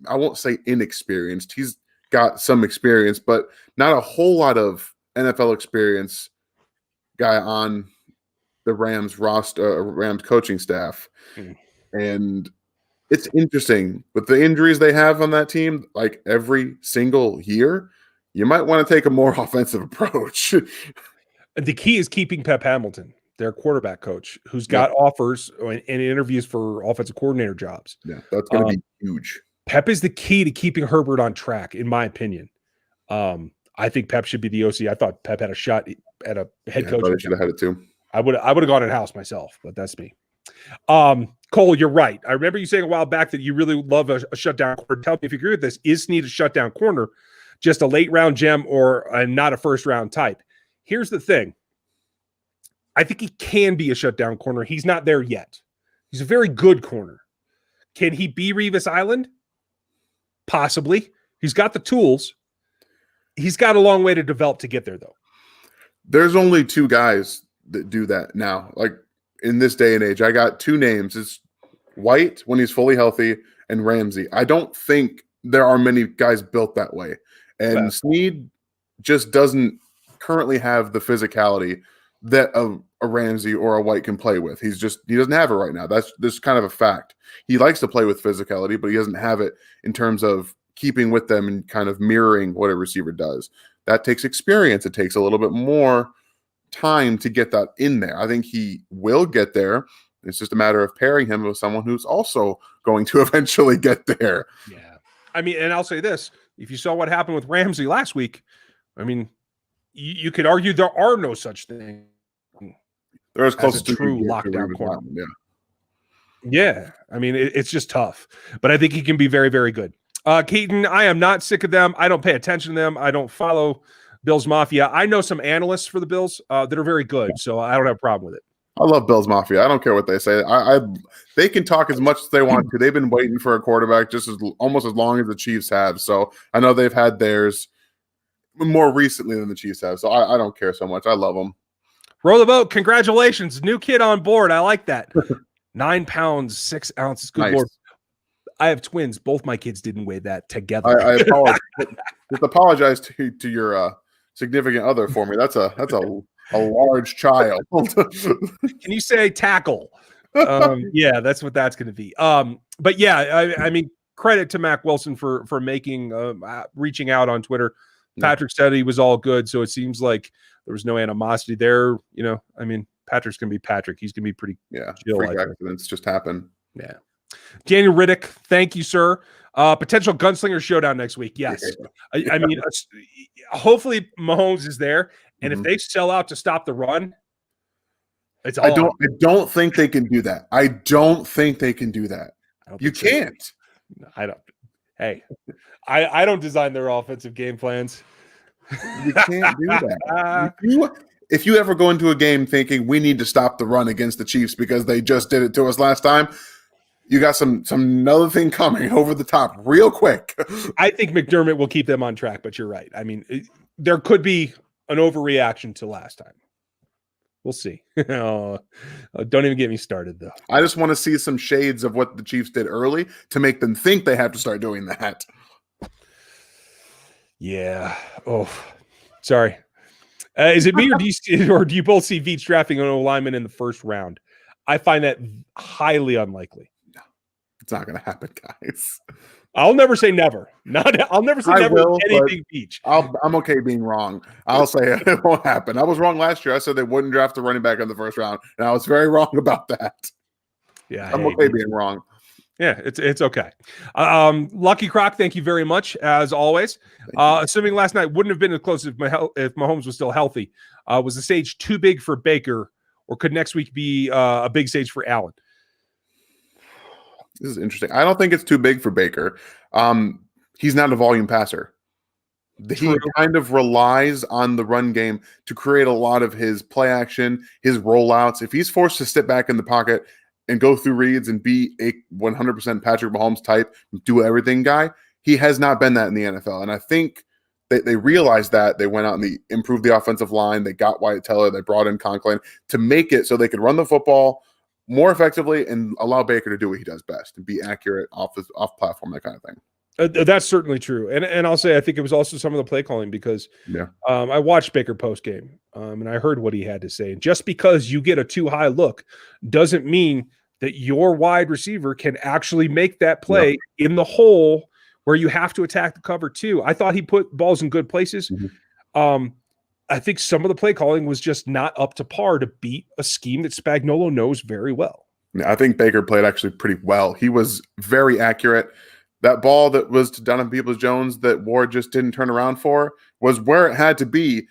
I won't say inexperienced. He's got some experience, but not a whole lot of NFL experience guy on the Rams roster, Rams coaching staff. And it's interesting with the injuries they have on that team, like every single year, you might want to take a more offensive approach. The key is keeping Pep Hamilton, their quarterback coach, who's got offers and interviews for offensive coordinator jobs. Yeah, that's going to be huge. Pep is the key to keeping Herbert on track, in my opinion. I think Pep should be the OC. I thought Pep had a shot at a head coach. I should have had it too. I would have gone in-house myself, but that's me. Cole, you're right. I remember you saying a while back that you really love a shutdown corner. Tell me if you agree with this. Is Snead a shutdown corner, just a late-round gem or not a first-round type? Here's the thing. I think he can be a shutdown corner. He's not there yet. He's a very good corner. Can he be Revis Island? Possibly. He's got the tools. He's got a long way to develop to get there, though. There's only 2 guys that do that now. Like, in this day and age, I got 2 names. It's White when he's fully healthy and Ramsey. I don't think there are many guys built that way. And Snead just doesn't currently have the physicality that a Ramsey or a White can play with. He doesn't have it right now. That's kind of a fact. He likes to play with physicality, but he doesn't have it in terms of keeping with them and kind of mirroring what a receiver does. That takes experience. It takes a little bit more time to get that in there. I think he will get there. It's just a matter of pairing him with someone who's also going to eventually get there. Yeah. I mean, and I'll say this. If you saw what happened with Ramsey last week, I mean, you could argue there are no such thing. They're as close to true lockdown corner. Yeah. Yeah. I mean, it's just tough. But I think he can be very, very good. Keaton, I am not sick of them. I don't pay attention to them. I don't follow Bills Mafia. I know some analysts for the Bills that are very good, so I don't have a problem with it. I love Bills Mafia. I don't care what they say. They can talk as much as they want to. They've been waiting for a quarterback almost as long as the Chiefs have. So I know they've had theirs more recently than the Chiefs have. So I don't care so much. I love them. Row the boat. Congratulations. New kid on board. I like that. 9 pounds, 6 ounces. Good Lord. I have twins. Both my kids didn't weigh that together. I apologize. Just apologize to your significant other for me. That's a large child. Can you say tackle? Yeah, that's what that's going to be. But yeah, I mean, credit to Mac Wilson for making reaching out on Twitter. Patrick said he was all good, so it seems like there was no animosity there. I mean, Patrick's going to be Patrick. He's going to be pretty chill. Freak accidents just happen. Yeah. Daniel Riddick, thank you, sir. Potential gunslinger showdown next week. Yes. I mean, hopefully Mahomes is there. And if they sell out to stop the run, it's all I don't think they can do that. I don't think they can do that. You can't. I don't. Hey, I don't design their offensive game plans. You can't do that. If you ever go into a game thinking we need to stop the run against the Chiefs because they just did it to us last time, you got some another thing coming over the top real quick. I think McDermott will keep them on track, but you're right. I mean, there could be an overreaction to last time. We'll see. Don't even get me started, though. I just want to see some shades of what the Chiefs did early to make them think they have to start doing that. Yeah. Oh, sorry. Is it me or do you both see Veach drafting an O-lineman in the first round? I find that highly unlikely. No, it's not going to happen, guys. I'll never say never. I'll never say never will, anything Veach. I'm okay being wrong. I'll say it won't happen. I was wrong last year. I said they wouldn't draft a running back in the first round, and I was very wrong about that. Yeah, I'm okay being wrong. Yeah, it's okay. Lucky Croc, thank you very much, as always. Assuming last night wouldn't have been as close if Mahomes was still healthy, was the stage too big for Baker, or could next week be a big stage for Allen? This is interesting. I don't think it's too big for Baker. He's not a volume passer. He kind of relies on the run game to create a lot of his play action, his rollouts. If he's forced to sit back in the pocket and go through reads and be a 100% Patrick Mahomes type, do everything guy, he has not been that in the NFL. And I think they realized that. They went out and they improved the offensive line. They got Wyatt Teller. They brought in Conklin to make it so they could run the football more effectively and allow Baker to do what he does best and be accurate off platform, that kind of thing. That's certainly true. And I'll say I think it was also some of the play calling because I watched Baker post game and I heard what he had to say. And just because you get a too high look doesn't mean that your wide receiver can actually make that play in the hole where you have to attack the cover too. I thought he put balls in good places. I think some of the play calling was just not up to par to beat a scheme that Spagnuolo knows very well. Yeah, I think Baker played actually pretty well. He was very accurate. That ball that was to Donovan Peoples-Jones that Ward just didn't turn around for was where it had to be,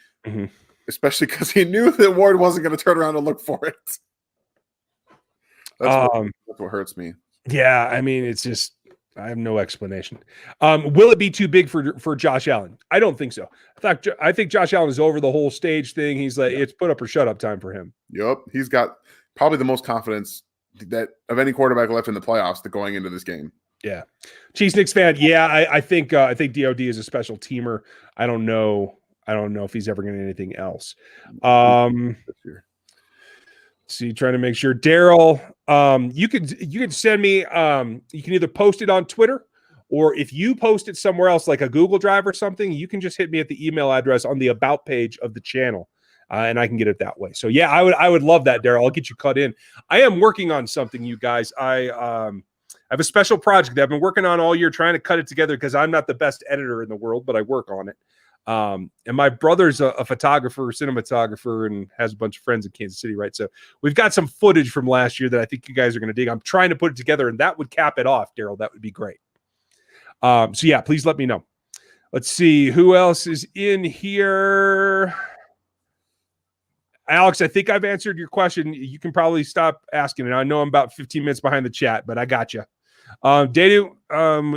especially because he knew that Ward wasn't going to turn around and look for it. That's what hurts me. Yeah, I mean, it's just I have no explanation. Will it be too big for Josh Allen? I don't think so. I think Josh Allen is over the whole stage thing. He's like, it's put up or shut up time for him. Yep, he's got probably the most confidence that of any quarterback left in the playoffs going into this game. Yeah, Chiefs Knicks fan. Yeah, I think DOD is a special teamer. I don't know if he's ever going to anything else. See, trying to make sure, Daryl. You can send me. You can either post it on Twitter, or if you post it somewhere else, like a Google Drive or something, you can just hit me at the email address on the About page of the channel, and I can get it that way. So yeah, I would love that, Daryl. I'll get you cut in. I am working on something, you guys. I have a special project that I've been working on all year, trying to cut it together because I'm not the best editor in the world, but I work on it. And my brother's a photographer, cinematographer, and has a bunch of friends in Kansas City, right? So we've got some footage from last year that I think you guys are going to dig. I'm trying to put it together, and that would cap it off, Daryl. That would be great. So yeah, please let me know. Let's see who else is in here. Alex, I think I've answered your question. You can probably stop asking it. I know I'm about 15 minutes behind the chat, but I got you. Dadu,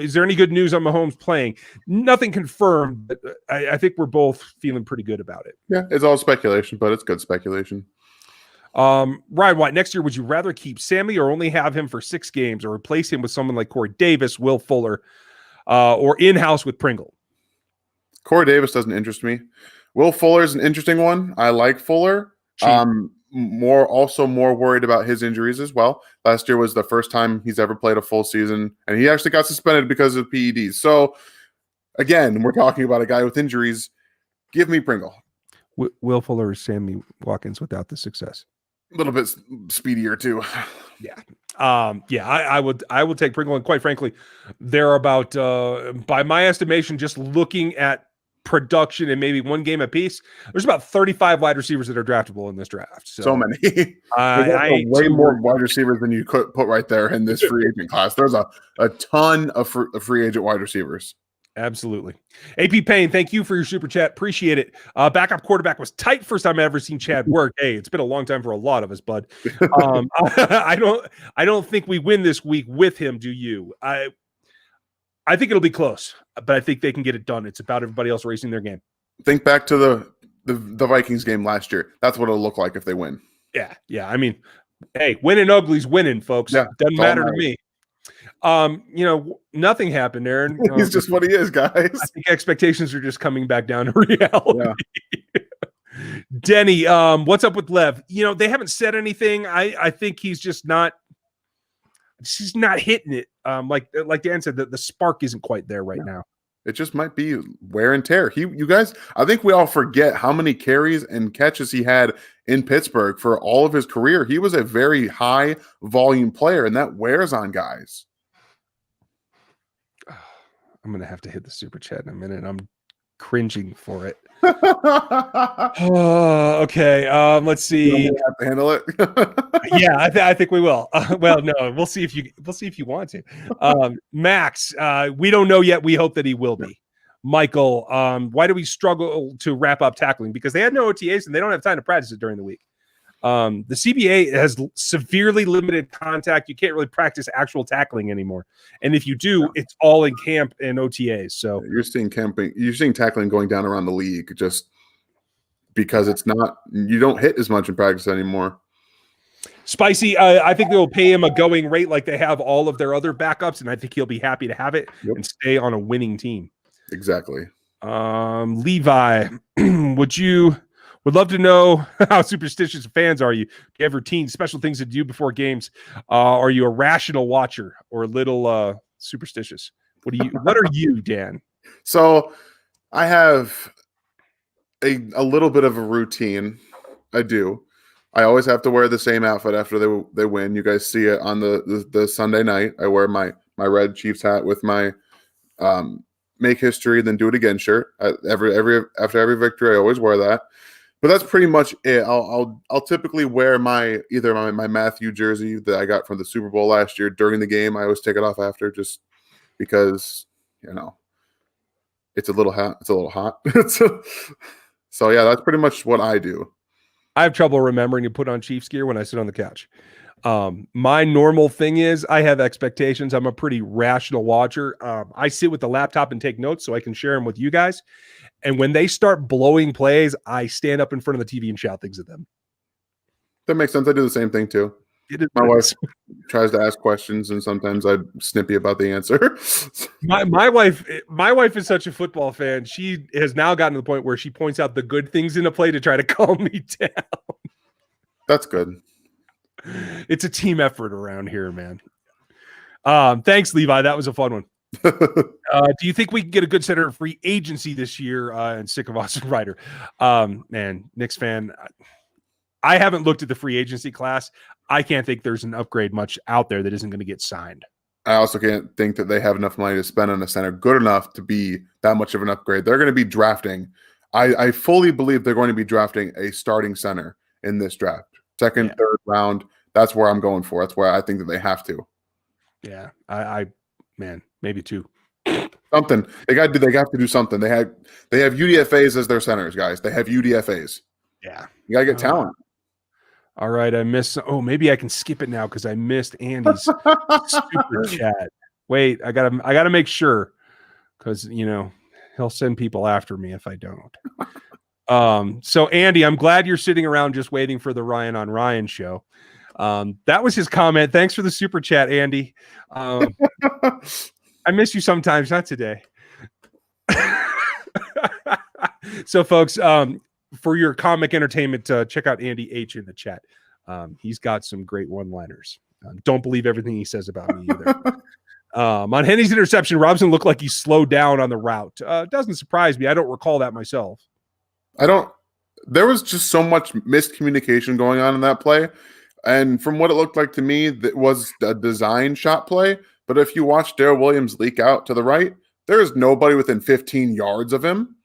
is there any good news on Mahomes playing? Nothing confirmed, but I think we're both feeling pretty good about it. Yeah, it's all speculation, but it's good speculation. Ryan White, next year, would you rather keep Sammy or only have him for 6 games, or replace him with someone like Corey Davis, Will Fuller, or in-house with Pringle? Corey Davis doesn't interest me. Will Fuller is an interesting one. I like Fuller. More worried about his injuries as well. Last year was the first time he's ever played a full season, and he actually got suspended because of PEDs. So again, we're talking about a guy with injuries. Give me Pringle. Will Fuller or Sammy Watkins without the success? A little bit speedier too. Yeah. I would take Pringle, and quite frankly, they're about by my estimation, just looking at production and maybe one game apiece, there's about 35 wide receivers that are draftable in this draft. So many. There's I way more wide receivers than you could put right there in this free agent class. There's a ton of free agent wide receivers. Absolutely. AP Payne, thank you for your super chat. Appreciate it. Backup quarterback was tight. First time I've ever seen Chad work. Hey, it's been a long time for a lot of us, bud. I don't think we win this week with him. Do you? I think it'll be close, but I think they can get it done. It's about everybody else racing their game. Think back to the Vikings game last year. That's what it'll look like if they win. Yeah. I mean, hey, winning ugly's winning, folks. Yeah, doesn't matter to me. Nothing happened, Aaron. He's just what he is, guys. I think expectations are just coming back down to reality. Yeah. Denny, what's up with Lev? They haven't said anything. I think he's just not hitting it. Like Dan said, the spark isn't quite there right now. It just might be wear and tear. You guys, I think we all forget how many carries and catches he had in Pittsburgh for all of his career. He was a very high volume player, and that wears on guys. I'm going to have to hit the super chat in a minute. I'm cringing for it. Okay. Let's see. You have to handle it. Yeah, I think we will. Well, no, we'll see if you want to. Max, we don't know yet. We hope that he will be. Michael, why do we struggle to wrap up tackling? Because they had no OTAs and they don't have time to practice it during the week. The CBA has severely limited contact. You can't really practice actual tackling anymore. And if you do, it's all in camp and OTAs. So you're seeing tackling going down around the league just because you don't hit as much in practice anymore. Spicy, I think they'll pay him a going rate like they have all of their other backups, and I think he'll be happy to have it and stay on a winning team. Exactly. Levi, would love to know how superstitious fans are you? Do you have routines, special things to do before games? Are you a rational watcher or a little superstitious? What are you, Dan? So I have a little bit of a routine. I do. I always have to wear the same outfit after they win. You guys see it on the Sunday night. I wear my red Chiefs hat with my make history, then do it again shirt. After every victory, I always wear that. But that's pretty much it. I'll typically wear either my Matthew jersey that I got from the Super Bowl last year during the game. I always take it off after just because it's a little hot. It's a little hot. So yeah, that's pretty much what I do. I have trouble remembering to put on Chiefs gear when I sit on the couch. My normal thing is I have expectations. I'm a pretty rational watcher. I sit with the laptop and take notes so I can share them with you guys. And when they start blowing plays, I stand up in front of the TV and shout things at them. That makes sense. I do the same thing too. My wife tries to ask questions, and sometimes I'm snippy about the answer. my wife is such a football fan. She has now gotten to the point where she points out the good things in a play to try to calm me down. That's good. It's a team effort around here, man. Thanks, Levi. That was a fun one. Do you think we can get a good center free agency this year? And sick of Austin Ryder. Man, Knicks fan. I haven't looked at the free agency class. I can't think there's an upgrade much out there that isn't going to get signed. I also can't think that they have enough money to spend on a center good enough to be that much of an upgrade. They're going to be drafting. I fully believe they're going to be drafting a starting center in this draft. Second, third round. That's where I'm going for. That's where I think that they have to. Yeah, man, maybe two. Something they got to do something. They have UDFAs as their centers, guys. They have UDFAs. Yeah, you got to get talent. All right, I missed. Oh, maybe I can skip it now because I missed Andy's super chat. Wait, I gotta make sure because he'll send people after me if I don't. So Andy, I'm glad you're sitting around just waiting for the Ryan on Ryan show. That was his comment. Thanks for the super chat, Andy. I miss you sometimes, not today. So, folks, for your comic entertainment, check out Andy H in the chat. He's got some great one-liners. Don't believe everything he says about me either. On Henny's interception, Robinson looked like he slowed down on the route. Doesn't surprise me. I don't recall that myself. There was just so much miscommunication going on in that play. And from what it looked like to me, that was a design shot play. But if you watch Daryl Williams leak out to the right, there is nobody within 15 yards of him.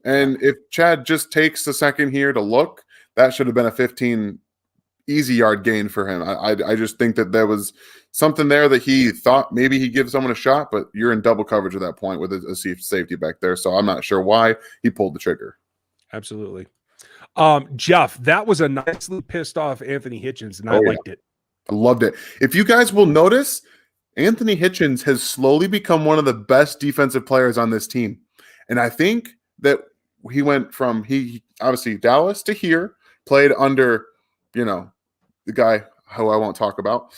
And if Chad just takes a second here to look, that should have been a 15 easy yard gain for him. I just think that there was something there that he thought maybe he'd give someone a shot, but you're in double coverage at that point with a safety back there. So I'm not sure why he pulled the trigger. Absolutely. Jeff, that was a nicely pissed off Anthony Hitchens, and I liked it. I loved it. If you guys will notice, Anthony Hitchens has slowly become one of the best defensive players on this team. And I think that he went from he obviously Dallas to here, played under, the guy who I won't talk about.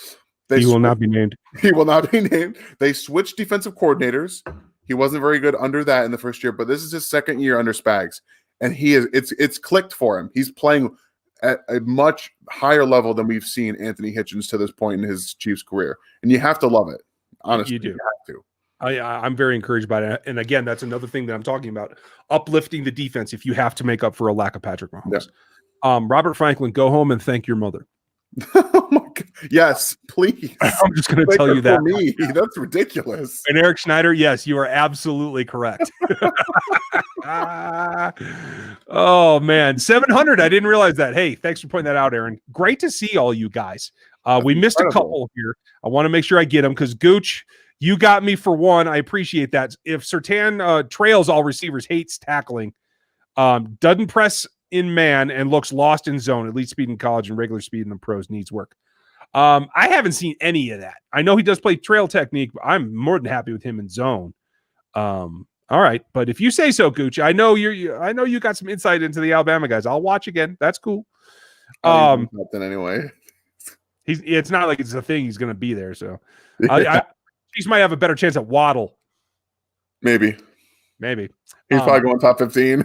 He will not be named. He will not be named. They switched defensive coordinators. He wasn't very good under that in the first year, but this is his second year under Spags. And it's clicked for him. He's playing at a much higher level than we've seen Anthony Hitchens to this point in his Chiefs career. And you have to love it. Honestly, you do. You have to. I'm very encouraged by that. And again, that's another thing that I'm talking about. Uplifting the defense if you have to make up for a lack of Patrick Mahomes. Yeah. Robert Franklin, go home and thank your mother. Oh my God. Yes, please. I'm just going to tell you that. For me. That's ridiculous. And Eric Schneider, yes, you are absolutely correct. Oh, man. 700. I didn't realize that. Hey, thanks for pointing that out, Aaron. Great to see all you guys. We missed a couple here. I want to make sure I get them because Gooch, you got me for one. I appreciate that. If Surtain trails all receivers, hates tackling, doesn't press in man and looks lost in zone, elite speed in college and regular speed in the pros, needs work. I haven't seen any of that. I know he does play trail technique, but I'm more than happy with him in zone. All right, but if you say so, Gooch, I know you got some insight into the Alabama guys. I'll watch again. That's cool. Nothing anyway. It's not like it's a thing he's going to be there. So he might have a better chance at Waddle. Maybe. He's probably going top 15.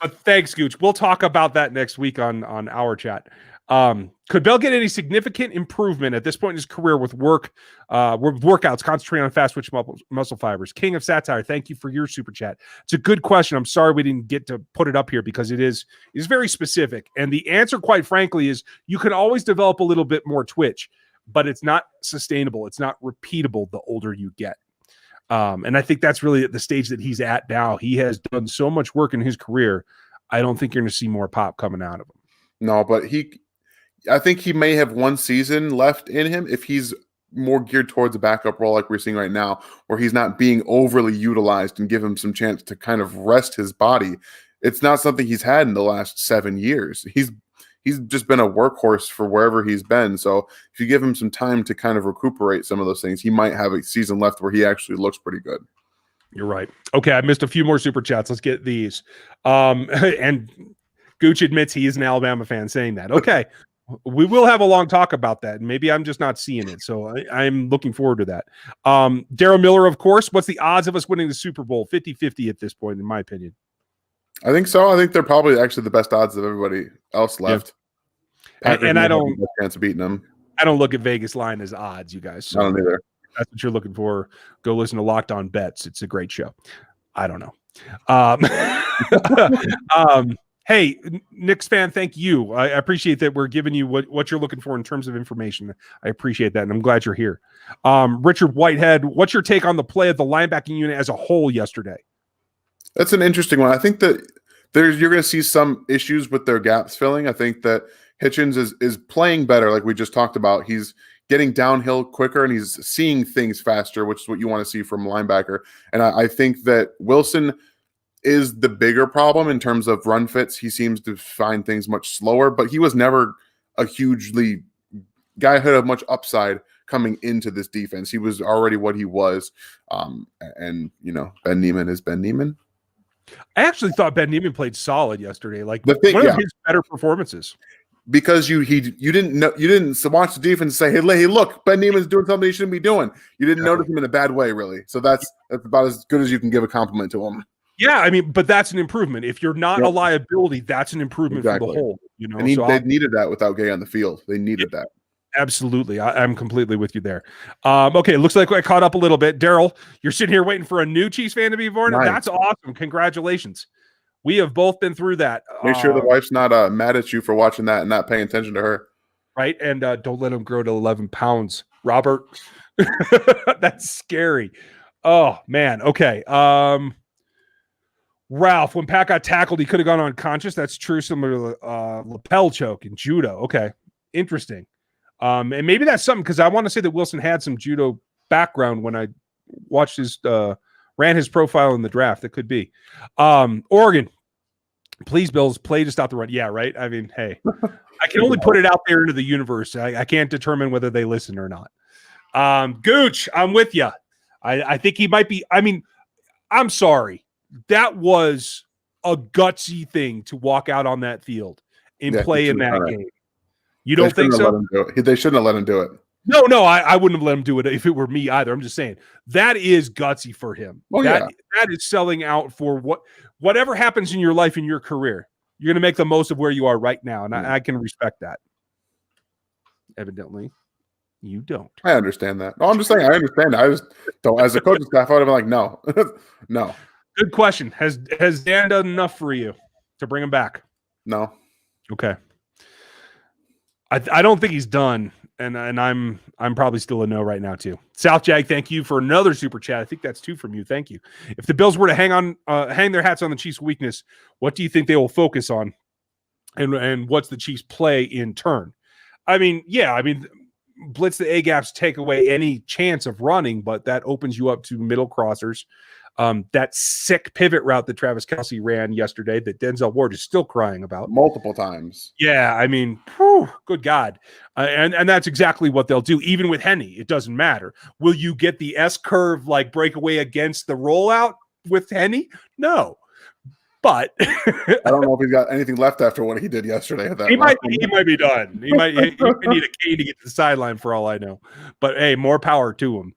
But thanks, Gooch. We'll talk about that next week on our chat. Could Bell get any significant improvement at this point in his career with workouts, concentrating on fast twitch muscle fibers? King of Satire, thank you for your super chat. It's a good question. I'm sorry we didn't get to put it up here because it is very specific. And the answer, quite frankly, is you can always develop a little bit more twitch, but it's not sustainable. It's not repeatable the older you get. And I think that's really at the stage that he's at now. He has done so much work in his career. I don't think you're going to see more pop coming out of him. No, but I think he may have one season left in him if he's more geared towards a backup role like we're seeing right now, where he's not being overly utilized and give him some chance to kind of rest his body. It's not something he's had in the last 7 years. He's just been a workhorse for wherever he's been. So if you give him some time to kind of recuperate some of those things, he might have a season left where he actually looks pretty good. You're right. Okay, I missed a few more super chats. Let's get these. And Gooch admits he is an Alabama fan saying that. Okay, we will have a long talk about that. Maybe I'm just not seeing it. So I'm looking forward to that. Daryl Miller, of course. What's the odds of us winning the Super Bowl? 50-50 at this point, in my opinion. I think so. I think they're probably actually the best odds of everybody else left. Yeah. And I don't have a chance of beating them. I don't look at Vegas line as odds, you guys. So I don't either. That's what you're looking for. Go listen to Locked On Bets. It's a great show. I don't know. Hey, Knicks fan, thank you. I appreciate that we're giving you what you're looking for in terms of information. I appreciate that, and I'm glad you're here. Richard Whitehead, what's your take on the play of the linebacking unit as a whole yesterday? That's an interesting one. I think that you're going to see some issues with their gaps filling. I think that Hitchens is playing better, like we just talked about. He's getting downhill quicker and he's seeing things faster, which is what you want to see from a linebacker. And I think that Wilson is the bigger problem in terms of run fits. He seems to find things much slower, but he was never a hugely guy who had much upside coming into this defense. He was already what he was. And Ben Niemann is Ben Niemann. I actually thought Ben Niemann played solid yesterday. Like one of his better performances. Because you didn't watch the defense and say, hey, look, Ben Niemann's doing something he shouldn't be doing. You didn't notice him in a bad way, really. So that's about as good as you can give a compliment to him. Yeah, I mean, but that's an improvement. If you're not a liability, that's an improvement for the whole. And they needed that without Gay on the field. They needed that. Absolutely. I'm completely with you there. Okay, looks like I caught up a little bit. Daryl, you're sitting here waiting for a new Chiefs fan to be born. Nice. That's awesome. Congratulations. We have both been through that. Make sure the wife's not mad at you for watching that and not paying attention to her. Right, and don't let him grow to 11 pounds, Robert. That's scary. Oh, man. Okay. Ralph, when Pat got tackled, he could have gone unconscious. That's true. Similar to lapel choke in judo. Okay, interesting. And maybe that's something because I want to say that Wilson had some judo background when I watched ran his profile in the draft. That could be. Oregon, please, Bills, play to stop the run. Yeah, right. I mean, hey, I can only put it out there into the universe. I can't determine whether they listen or not. Gooch, I'm with you. I think he might be. I mean, I'm sorry. That was a gutsy thing to walk out on that field and play in that game. You don't think so? They shouldn't have let him do it. No, I wouldn't have let him do it if it were me either. I'm just saying that is gutsy for him. That is selling out for whatever happens in your life, in your career. You're going to make the most of where you are right now, and I can respect that. Evidently, you don't. I understand that. No, I'm just saying I understand. I just don't. As a coaching staff, I would have been like, no, no. Good question. Has Dan done enough for you to bring him back? No. Okay. I don't think he's done, and I'm probably still a no right now too. South Jag, thank you for another super chat. I think that's 2 from you. Thank you. If the Bills were to hang their hats on the Chiefs' weakness, what do you think they will focus on, and what's the Chiefs' play in turn? I mean, blitz the A gaps, take away any chance of running, but that opens you up to middle crossers. That sick pivot route that Travis Kelce ran yesterday that Denzel Ward is still crying about multiple times. Yeah, I mean, good God. And that's exactly what they'll do. Even with Henny, it doesn't matter. Will you get the S-curve like breakaway against the rollout with Henny? No. But I don't know if he's got anything left after what he did yesterday. He might be done. He might need a cane to get to the sideline for all I know. But hey, more power to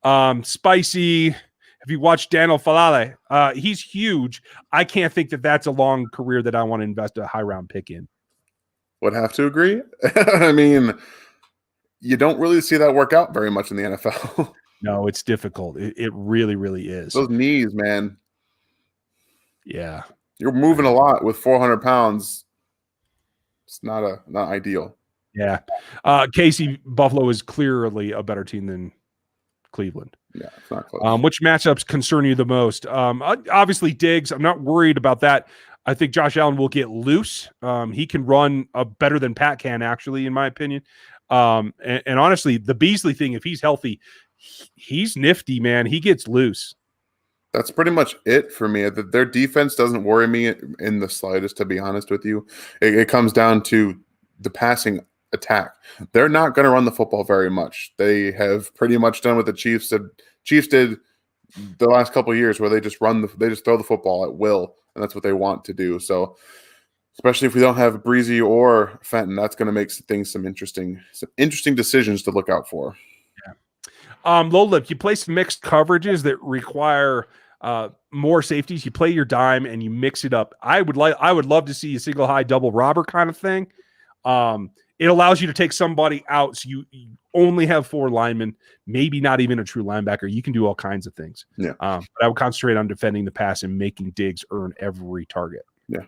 him. Spicy. If you watch Daniel Falale, he's huge. I can't think that that's a long career that I want to invest a high round pick in. Would have to agree. I mean, you don't really see that work out very much in the NFL. No, it's difficult. It really, really is. Those knees, man. Yeah. You're moving a lot with 400 pounds. It's not ideal. Yeah. Casey, Buffalo is clearly a better team than Cleveland. Yeah, it's not close. Which matchups concern you the most? Obviously, Diggs. I'm not worried about that. I think Josh Allen will get loose. He can run better than Pat can, actually, in my opinion. And honestly, the Beasley thing, if he's healthy, he's nifty, man. He gets loose. That's pretty much it for me. Their defense doesn't worry me in the slightest, to be honest with you. It comes down to the passing attack. They're not going to run the football very much. They have pretty much done what the Chiefs did the last couple of years, where they just throw the football at will, and that's what they want to do. So, especially if we don't have Breezy or Fenton, that's going to make some interesting decisions to look out for. Yeah. Lola, if you play some mixed coverages that require more safeties, you play your dime and you mix it up. I would love to see a single high double robber kind of thing. It allows you to take somebody out, so you only have 4 linemen, maybe not even a true linebacker. You can do all kinds of things. Yeah. But I would concentrate on defending the pass and making Diggs earn every target. Yeah.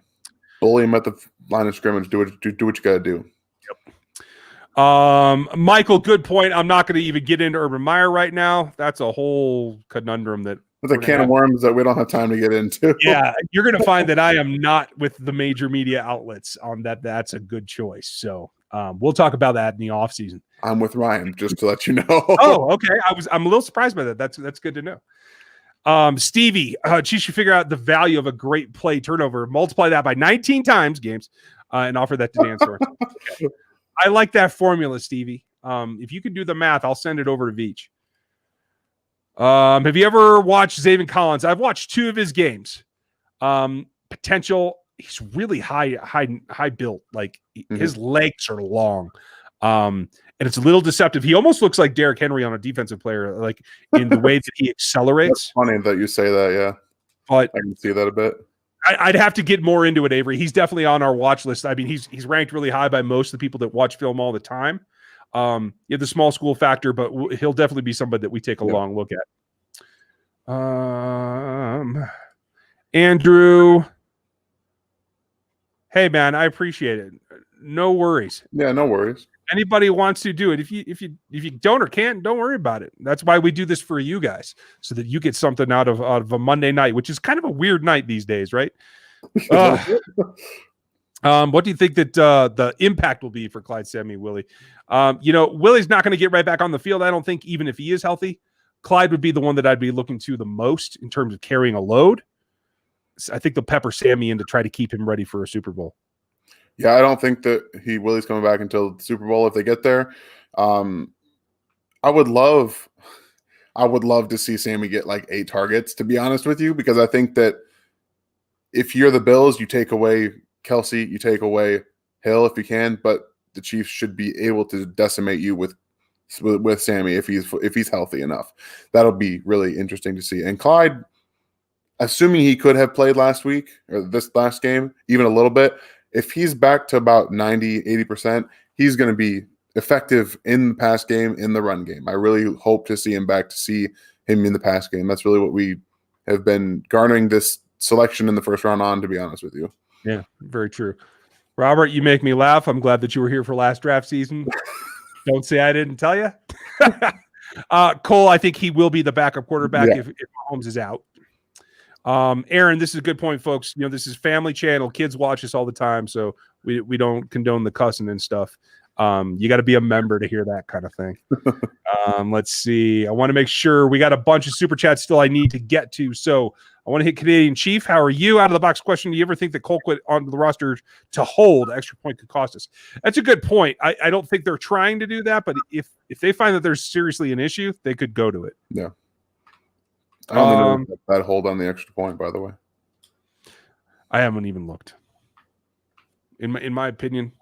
Bully him at the line of scrimmage. Do what you got to do. Yep. Michael, good point. I'm not going to even get into Urban Meyer right now. That's a whole conundrum that. It's a can of worms that we don't have time to get into. Yeah, you're going to find that I am not with the major media outlets on that. That's a good choice. So we'll talk about that in the offseason. I'm with Ryan, just to let you know. Oh, okay. I'm a little surprised by that. That's good to know. Stevie, Chiefs should figure out the value of a great play turnover, multiply that by 19 times games, and offer that to Dan Sorensen. Okay. I like that formula, Stevie. If you can do the math, I'll send it over to Veach. Have you ever watched Zaven Collins? I've watched 2 of his games. Potential. He's really high built. Like his legs are long. And it's a little deceptive. He almost looks like Derrick Henry on a defensive player, like in the way that he accelerates. It's funny that you say that. Yeah. But I can see that a bit. I'd have to get more into it, Avery. He's definitely on our watch list. I mean, he's ranked really high by most of the people that watch film all the time. You have the small school factor, but he'll definitely be somebody that we take a long look at. Andrew, hey man, I appreciate it. No worries. Yeah, no worries. Anybody wants to do it. If you don't or can't, don't worry about it. That's why we do this for you guys, so that you get something out of a Monday night, which is kind of a weird night these days, right? What do you think that the impact will be for Clyde Sammy, Willie? Willie's not going to get right back on the field, I don't think, even if he is healthy. Clyde would be the one that I'd be looking to the most in terms of carrying a load. I think they'll pepper Sammy in to try to keep him ready for a Super Bowl. Yeah, I don't think that Willie's coming back until the Super Bowl if they get there. I would love to see Sammy get like 8 targets, to be honest with you, because I think that if you're the Bills, you take away Kelsey, you take away Hill if you can, but the Chiefs should be able to decimate you with Sammy if he's healthy enough. That'll be really interesting to see. And Clyde, assuming he could have played last week or this last game, even a little bit, if he's back to about 90, 80%, he's going to be effective in the pass game, in the run game. I really hope to see him back, to see him in the pass game. That's really what we have been garnering this selection in the first round on, to be honest with you. Yeah, very true. Robert, you make me laugh. I'm glad that you were here for last draft season. Don't say I didn't tell you. Cole, I think he will be the backup quarterback if Mahomes is out. Aaron, this is a good point, folks. This is family channel. Kids watch us all the time, so we don't condone the cussing and stuff. You got to be a member to hear that kind of thing. Let's see. I want to make sure we got a bunch of super chats still I need to get to. So I want to hit Canadian Chief. How are you? Out of the box question. Do you ever think that Colquitt on the roster to hold extra point could cost us? That's a good point. I don't think they're trying to do that, but if they find that there's seriously an issue, they could go to it. Yeah. I don't know that hold on the extra point, by the way. I haven't even looked. In my opinion,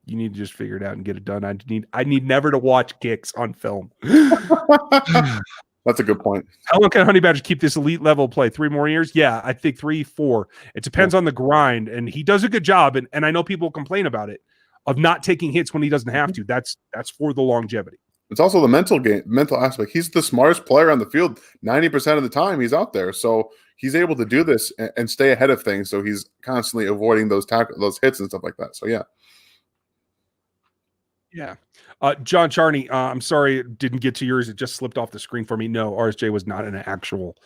you need to just figure it out and get it done. I need never to watch kicks on film. That's a good point. How long can Honey Badger keep this elite level play? 3 more years? Yeah, I think 3, 4. It depends on the grind, and he does a good job. And I know people complain about it, of not taking hits when he doesn't have to. That's for the longevity. It's also the mental aspect. He's the smartest player on the field 90% of the time he's out there. So he's able to do this and stay ahead of things. So he's constantly avoiding those hits and stuff like that. So, yeah. Yeah. John Charney, I'm sorry it didn't get to yours. It just slipped off the screen for me. No, RSJ was not an actual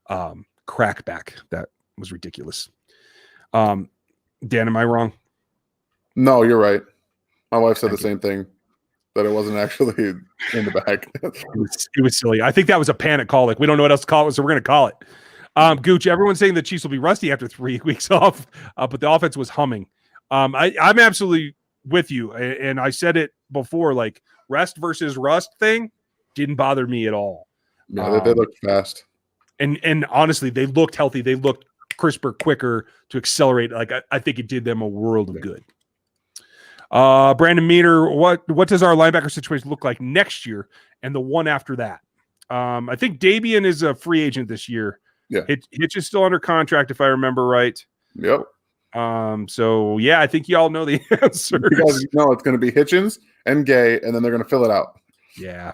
crackback. That was ridiculous. Dan, am I wrong? No, you're right. My wife said the same thing, that it wasn't actually in the bag. It was silly. I think that was a panic call. Like, we don't know what else to call it, so we're going to call it. Gooch, everyone's saying the Chiefs will be rusty after 3 weeks off, but the offense was humming. I'm absolutely with you, and I said it before, like, rest versus rust thing didn't bother me at all. No, they looked fast. And honestly, they looked healthy. They looked crisper, quicker to accelerate. Like, I think it did them a world of good. Brandon Meter, what does our linebacker situation look like next year and the one after that? I think Dabian is a free agent this year. Yeah. Hitch is still under contract, if I remember right. Yep. So yeah, I think y'all know the answer. You guys know it's going to be Hitchens and Gay, and then they're going to fill it out. Yeah.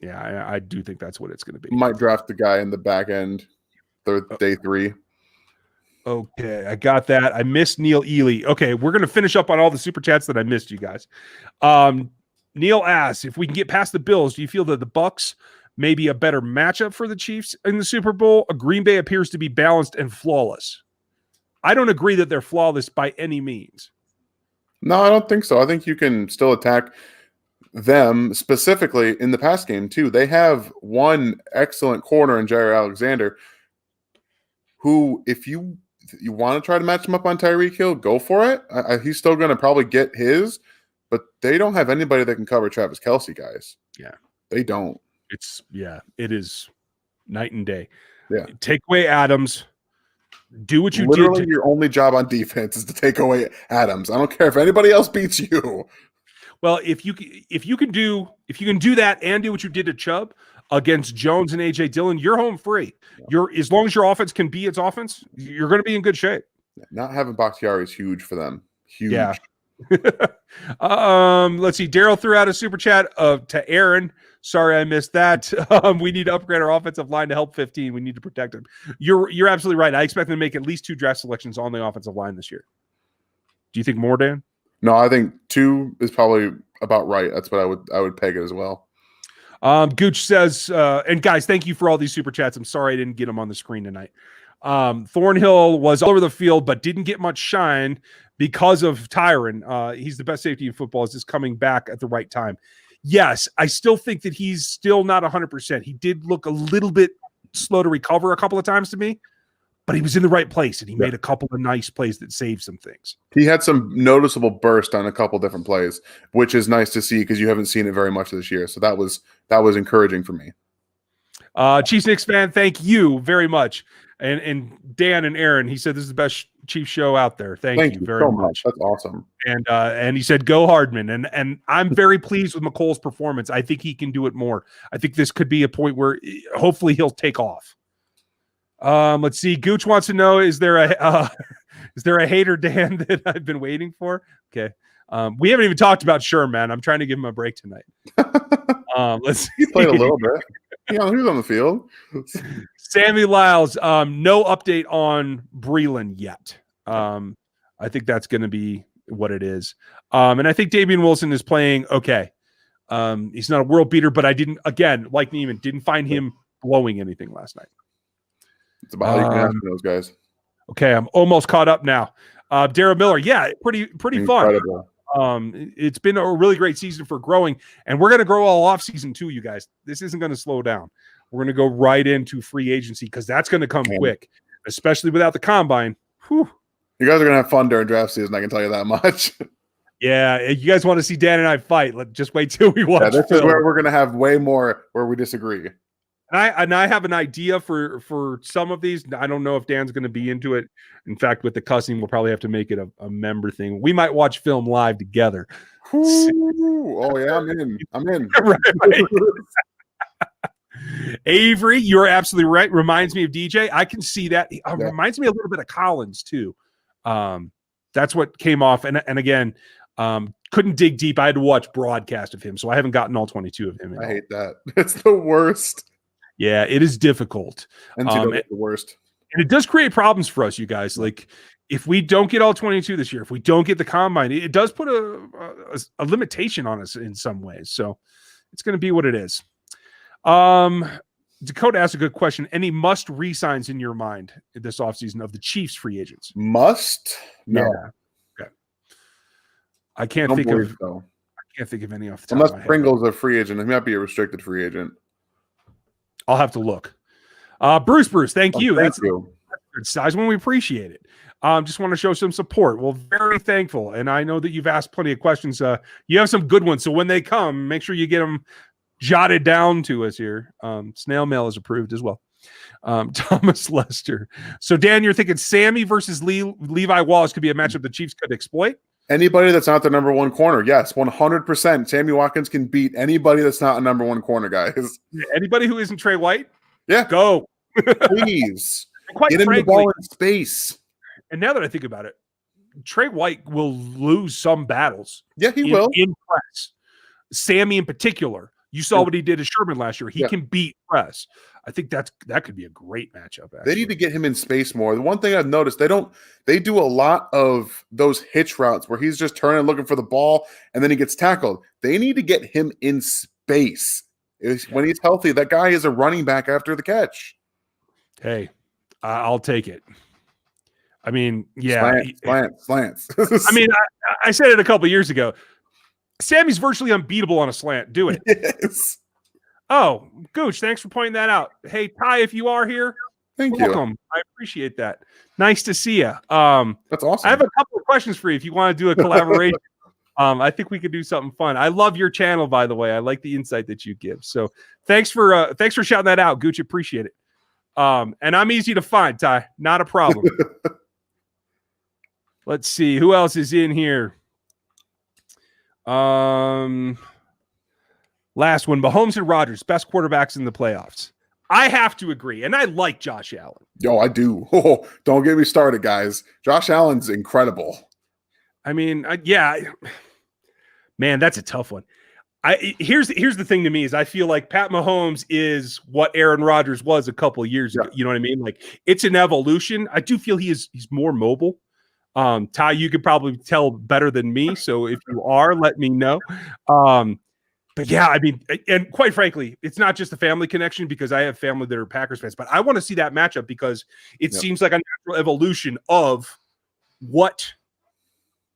Yeah, I do think that's what it's going to be. Might draft the guy in the back end, day 3. Okay, I got that. I missed Neil Ely. Okay, we're going to finish up on all the super chats that I missed, you guys. Neil asks, if we can get past the Bills, do you feel that the Bucs may be a better matchup for the Chiefs in the Super Bowl? Green Bay appears to be balanced and flawless. I don't agree that they're flawless by any means. No, I don't think so. I think you can still attack them, specifically in the pass game, too. They have one excellent corner in Jair Alexander, who, if you want to try to match him up on Tyreek Hill, go for it. He's still going to probably get his, but they don't have anybody that can cover Travis Kelce, guys. Yeah. They don't. It is night and day. Yeah. Take away Adams. Do what you Literally, did. your only job on defense is to take away Adams. I don't care if anybody else beats you. Well, if you can do that and do what you did to Chubb against Jones and AJ Dillon, you're home free. As long as your offense can be its offense, you're going to be in good shape. Not having Bakhtiari is huge for them. Huge. Yeah. Let's see. Daryl threw out a super chat to Aaron. Sorry, I missed that. We need to upgrade our offensive line to help 15. We need to protect him. You're absolutely right. I expect them to make at least 2 draft selections on the offensive line this year. Do you think more, Dan? No, I think 2 is probably about right. That's what I would peg it as well. Gooch says, and guys, thank you for all these super chats. I'm sorry I didn't get them on the screen tonight. Thornhill was all over the field, but didn't get much shine because of Tyron. He's the best safety in football. Is just coming back at the right time. Yes, I still think that he's still not 100%. He did look a little bit slow to recover a couple of times to me, but he was in the right place, and he made a couple of nice plays that saved some things. He had some noticeable burst on a couple different plays, which is nice to see because you haven't seen it very much this year. So that was encouraging for me. Chiefs Knicks fan, thank you very much. And Dan and Aaron, he said this is the best Chiefs show out there. Thank you very so much. That's awesome. And he said go Hardman. And I'm very pleased with McColl's performance. I think he can do it more. I think this could be a point where hopefully he'll take off. Let's see. Gooch wants to know, is there a hater, Dan, that I've been waiting for? Okay. We haven't even talked about Sherman. I'm trying to give him a break tonight. Let's see. He played a little bit. Yeah, he was on the field. Sammy Lyles, no update on Breland yet. I think that's going to be what it is. And I think Damian Wilson is playing okay. He's not a world beater, but I didn't, again, like Neiman, didn't find him blowing anything last night. It's about how you can ask those guys. Okay, I'm almost caught up now. Daryl Miller, yeah, pretty Incredible. fun. It's been a really great season for growing, and we're going to grow all off season too, you guys. This isn't going to slow down. We're going to go right into free agency because that's going to come quick, especially without the combine. Whew. You guys are going to have fun during draft season, I can tell you that much. Yeah, you guys want to see Dan and I fight, just wait till we watch. This is where we're going to have way more where we disagree. And I have an idea for some of these. I don't know if Dan's going to be into it. In fact, with the cussing, we'll probably have to make it a member thing. We might watch film live together. Ooh, oh yeah, I'm in. Right. Avery, you're absolutely right. Reminds me of DJ. I can see that. Reminds me a little bit of Collins too. That's what came off. And again, couldn't dig deep. I had to watch broadcast of him, so I haven't gotten all 22 of him. I hate that. It's the worst. Yeah, it is difficult. NCAA is the worst. And it does create problems for us, you guys. Like, if we don't get all 22 this year, if we don't get the combine, it does put a limitation on us in some ways. So it's going to be what it is. Dakota asked a good question. Any must re-signs in your mind this offseason of the Chiefs free agents? Must? No. Yeah. Okay. I can't think of any off the top unless of my head. Pringle's a free agent. He might be a restricted free agent. I'll have to look. Bruce, thank you. Thank That's you. good size when we appreciate it. Just want to show some support. Well, very thankful. And I know that you've asked plenty of questions. You have some good ones. So when they come, make sure you get them jotted down to us here. Snail mail is approved as well. Thomas Lester. So Dan, you're thinking Sammy versus Levi Wallace could be a matchup the Chiefs could exploit? Anybody that's not the number one corner, yes, 100%. Sammy Watkins can beat anybody that's not a number one corner, guys. Anybody who isn't Trey White? Yeah. Go. Please. Quite Get him frankly, the ball in space. And now that I think about it, Trey White will lose some battles. Yeah, he will. In press. Sammy in particular. You saw what he did to Sherman last year. He can beat press. I think that could be a great matchup. Actually. They need to get him in space more. The one thing I've noticed, they do a lot of those hitch routes where he's just turning looking for the ball and then he gets tackled. They need to get him in space. When he's healthy, that guy is a running back after the catch. Hey, I'll take it. I mean, yeah. Slants. I mean, I said it a couple years ago. Sammy's virtually unbeatable on a slant. Do it. Yes. Oh, Gooch, thanks for pointing that out. Hey, Ty, if you are here, welcome. You. I appreciate that. Nice to see you. That's awesome. I have a couple of questions for you if you want to do a collaboration. I think we could do something fun. I love your channel, by the way. I like the insight that you give. So thanks for shouting that out, Gooch. Appreciate it. And I'm easy to find, Ty. Not a problem. Let's see who else is in here. Last one, Mahomes and Rodgers, best quarterbacks in the playoffs. I have to agree, and I like Josh Allen. Yo, I do. Oh, don't get me started, guys. Josh Allen's incredible. I mean, man, that's a tough one. Here's the thing to me is I feel like Pat Mahomes is what Aaron Rodgers was a couple of years ago. You know what I mean? Like it's an evolution. I do feel he's more mobile. Ty, you could probably tell better than me. So if you are, let me know. But yeah, I mean, and quite frankly, it's not just a family connection because I have family that are Packers fans, but I want to see that matchup because it seems like a natural evolution of what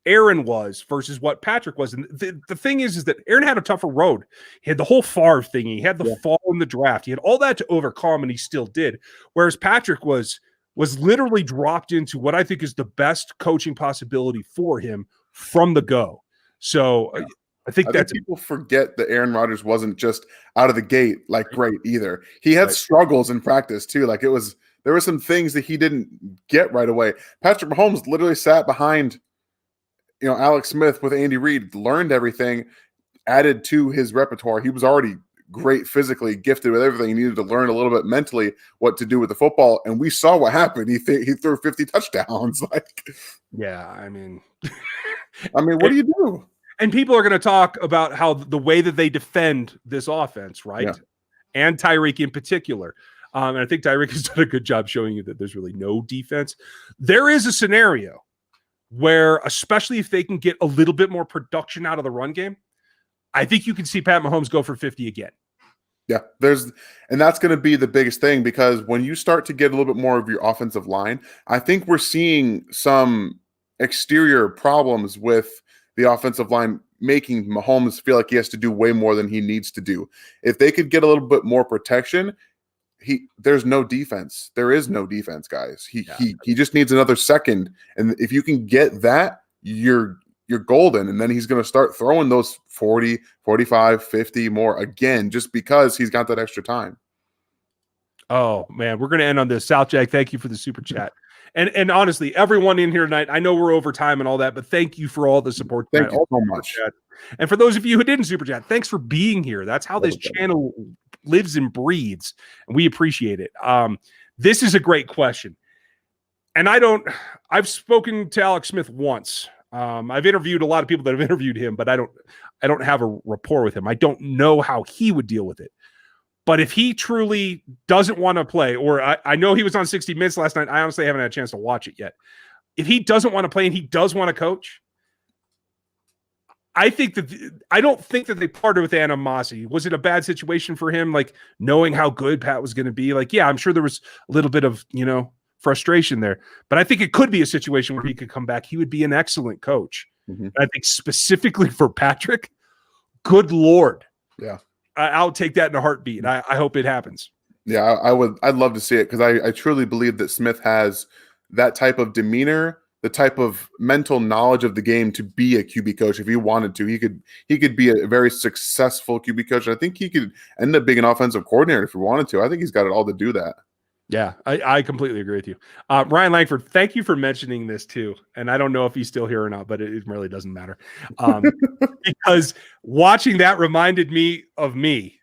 Aaron was versus what Patrick was. And the thing is that Aaron had a tougher road. He had the whole Favre thing. He had the fall in the draft. He had all that to overcome, and he still did. Whereas Patrick was literally dropped into what I think is the best coaching possibility for him from the go. So I think people forget that Aaron Rodgers wasn't just out of the gate like great either. He had struggles in practice too. Like there were some things that he didn't get right away. Patrick Mahomes literally sat behind, Alex Smith with Andy Reid, learned everything, added to his repertoire. He was already great physically, gifted with everything. He needed to learn a little bit mentally what to do with the football, and we saw what happened. He threw 50 touchdowns. I mean, what do you do? And people are going to talk about how the way that they defend this offense, right? Yeah. And Tyreek in particular. And I think Tyreek has done a good job showing you that there's really no defense. There is a scenario where, especially if they can get a little bit more production out of the run game, I think you can see Pat Mahomes go for 50 again. Yeah, and that's going to be the biggest thing, because when you start to get a little bit more of your offensive line, I think we're seeing some exterior problems with the offensive line, making Mahomes feel like he has to do way more than he needs to do. If they could get a little bit more protection, there's no defense. There is no defense, guys. He just needs another second. And if you can get that, you're golden. And then he's going to start throwing those 40, 45, 50 more again, just because he's got that extra time. Oh man, we're going to end on this. South Jack, thank you for the super chat. And honestly, everyone in here tonight, I know we're over time and all that, but thank you for all the support. Thank you so much. And for those of you who didn't super chat, thanks for being here. That's how this channel lives and breathes, and we appreciate it. This is a great question. And I've spoken to Alex Smith once. I've interviewed a lot of people that have interviewed him, but I don't have a rapport with him. I don't know how he would deal with it. But if he truly doesn't want to play, or I know he was on 60 Minutes last night. I honestly haven't had a chance to watch it yet. If he doesn't want to play and he does want to coach, I don't think that they parted with animosity. Was it a bad situation for him? Like, knowing how good Pat was going to be? Like, yeah, I'm sure there was a little bit of, frustration there. But I think it could be a situation where he could come back. He would be an excellent coach. Mm-hmm. And I think specifically for Patrick, good Lord. Yeah. I'll take that in a heartbeat. I hope it happens. Yeah, I'd love to see it, because I truly believe that Smith has that type of demeanor, the type of mental knowledge of the game to be a QB coach. If he wanted to, he could be a very successful QB coach. I think he could end up being an offensive coordinator if he wanted to. I think he's got it all to do that. Yeah, I completely agree with you. Ryan Langford, thank you for mentioning this too. And I don't know if he's still here or not, but it really doesn't matter. Because watching that reminded me of me,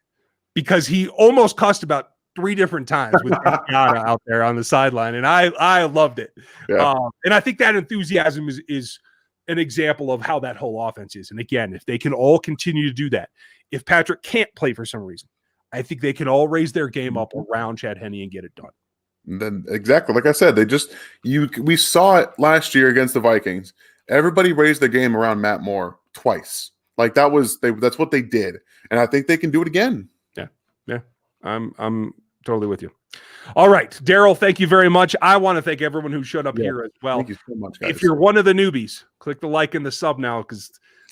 because he almost cussed about 3 different times with Yada out there on the sideline. And I loved it. Yeah. And I think that enthusiasm is an example of how that whole offense is. And again, if they can all continue to do that, if Patrick can't play for some reason, I think they can all raise their game up around Chad Henne and get it done. And then exactly like I said, we saw it last year against the Vikings. Everybody raised their game around Matt Moore twice. Like that's what they did, and I think they can do it again. Yeah. I'm totally with you. All right, Daryl, thank you very much. I want to thank everyone who showed up here as well. Thank you so much, guys. If you're one of the newbies, click the like and the sub now, because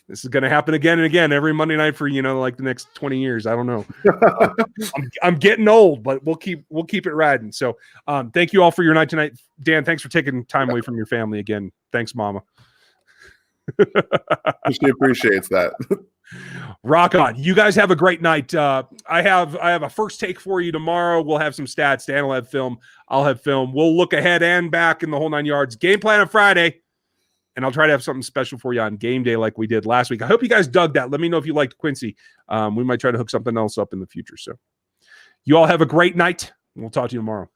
this is going to happen again and again every Monday night for, like the next 20 years. I don't know. I'm getting old, but we'll keep it riding. So thank you all for your night tonight. Dan, thanks for taking time away from your family again. Thanks, Mama. She appreciates that. Rock on. You guys have a great night. I have a first take for you tomorrow. We'll have some stats. Dan will have film. I'll have film. We'll look ahead and back in the whole 9 yards. Game plan on Friday. And I'll try to have something special for you on game day like we did last week. I hope you guys dug that. Let me know if you liked Quincy. We might try to hook something else up in the future. So you all have a great night. We'll talk to you tomorrow.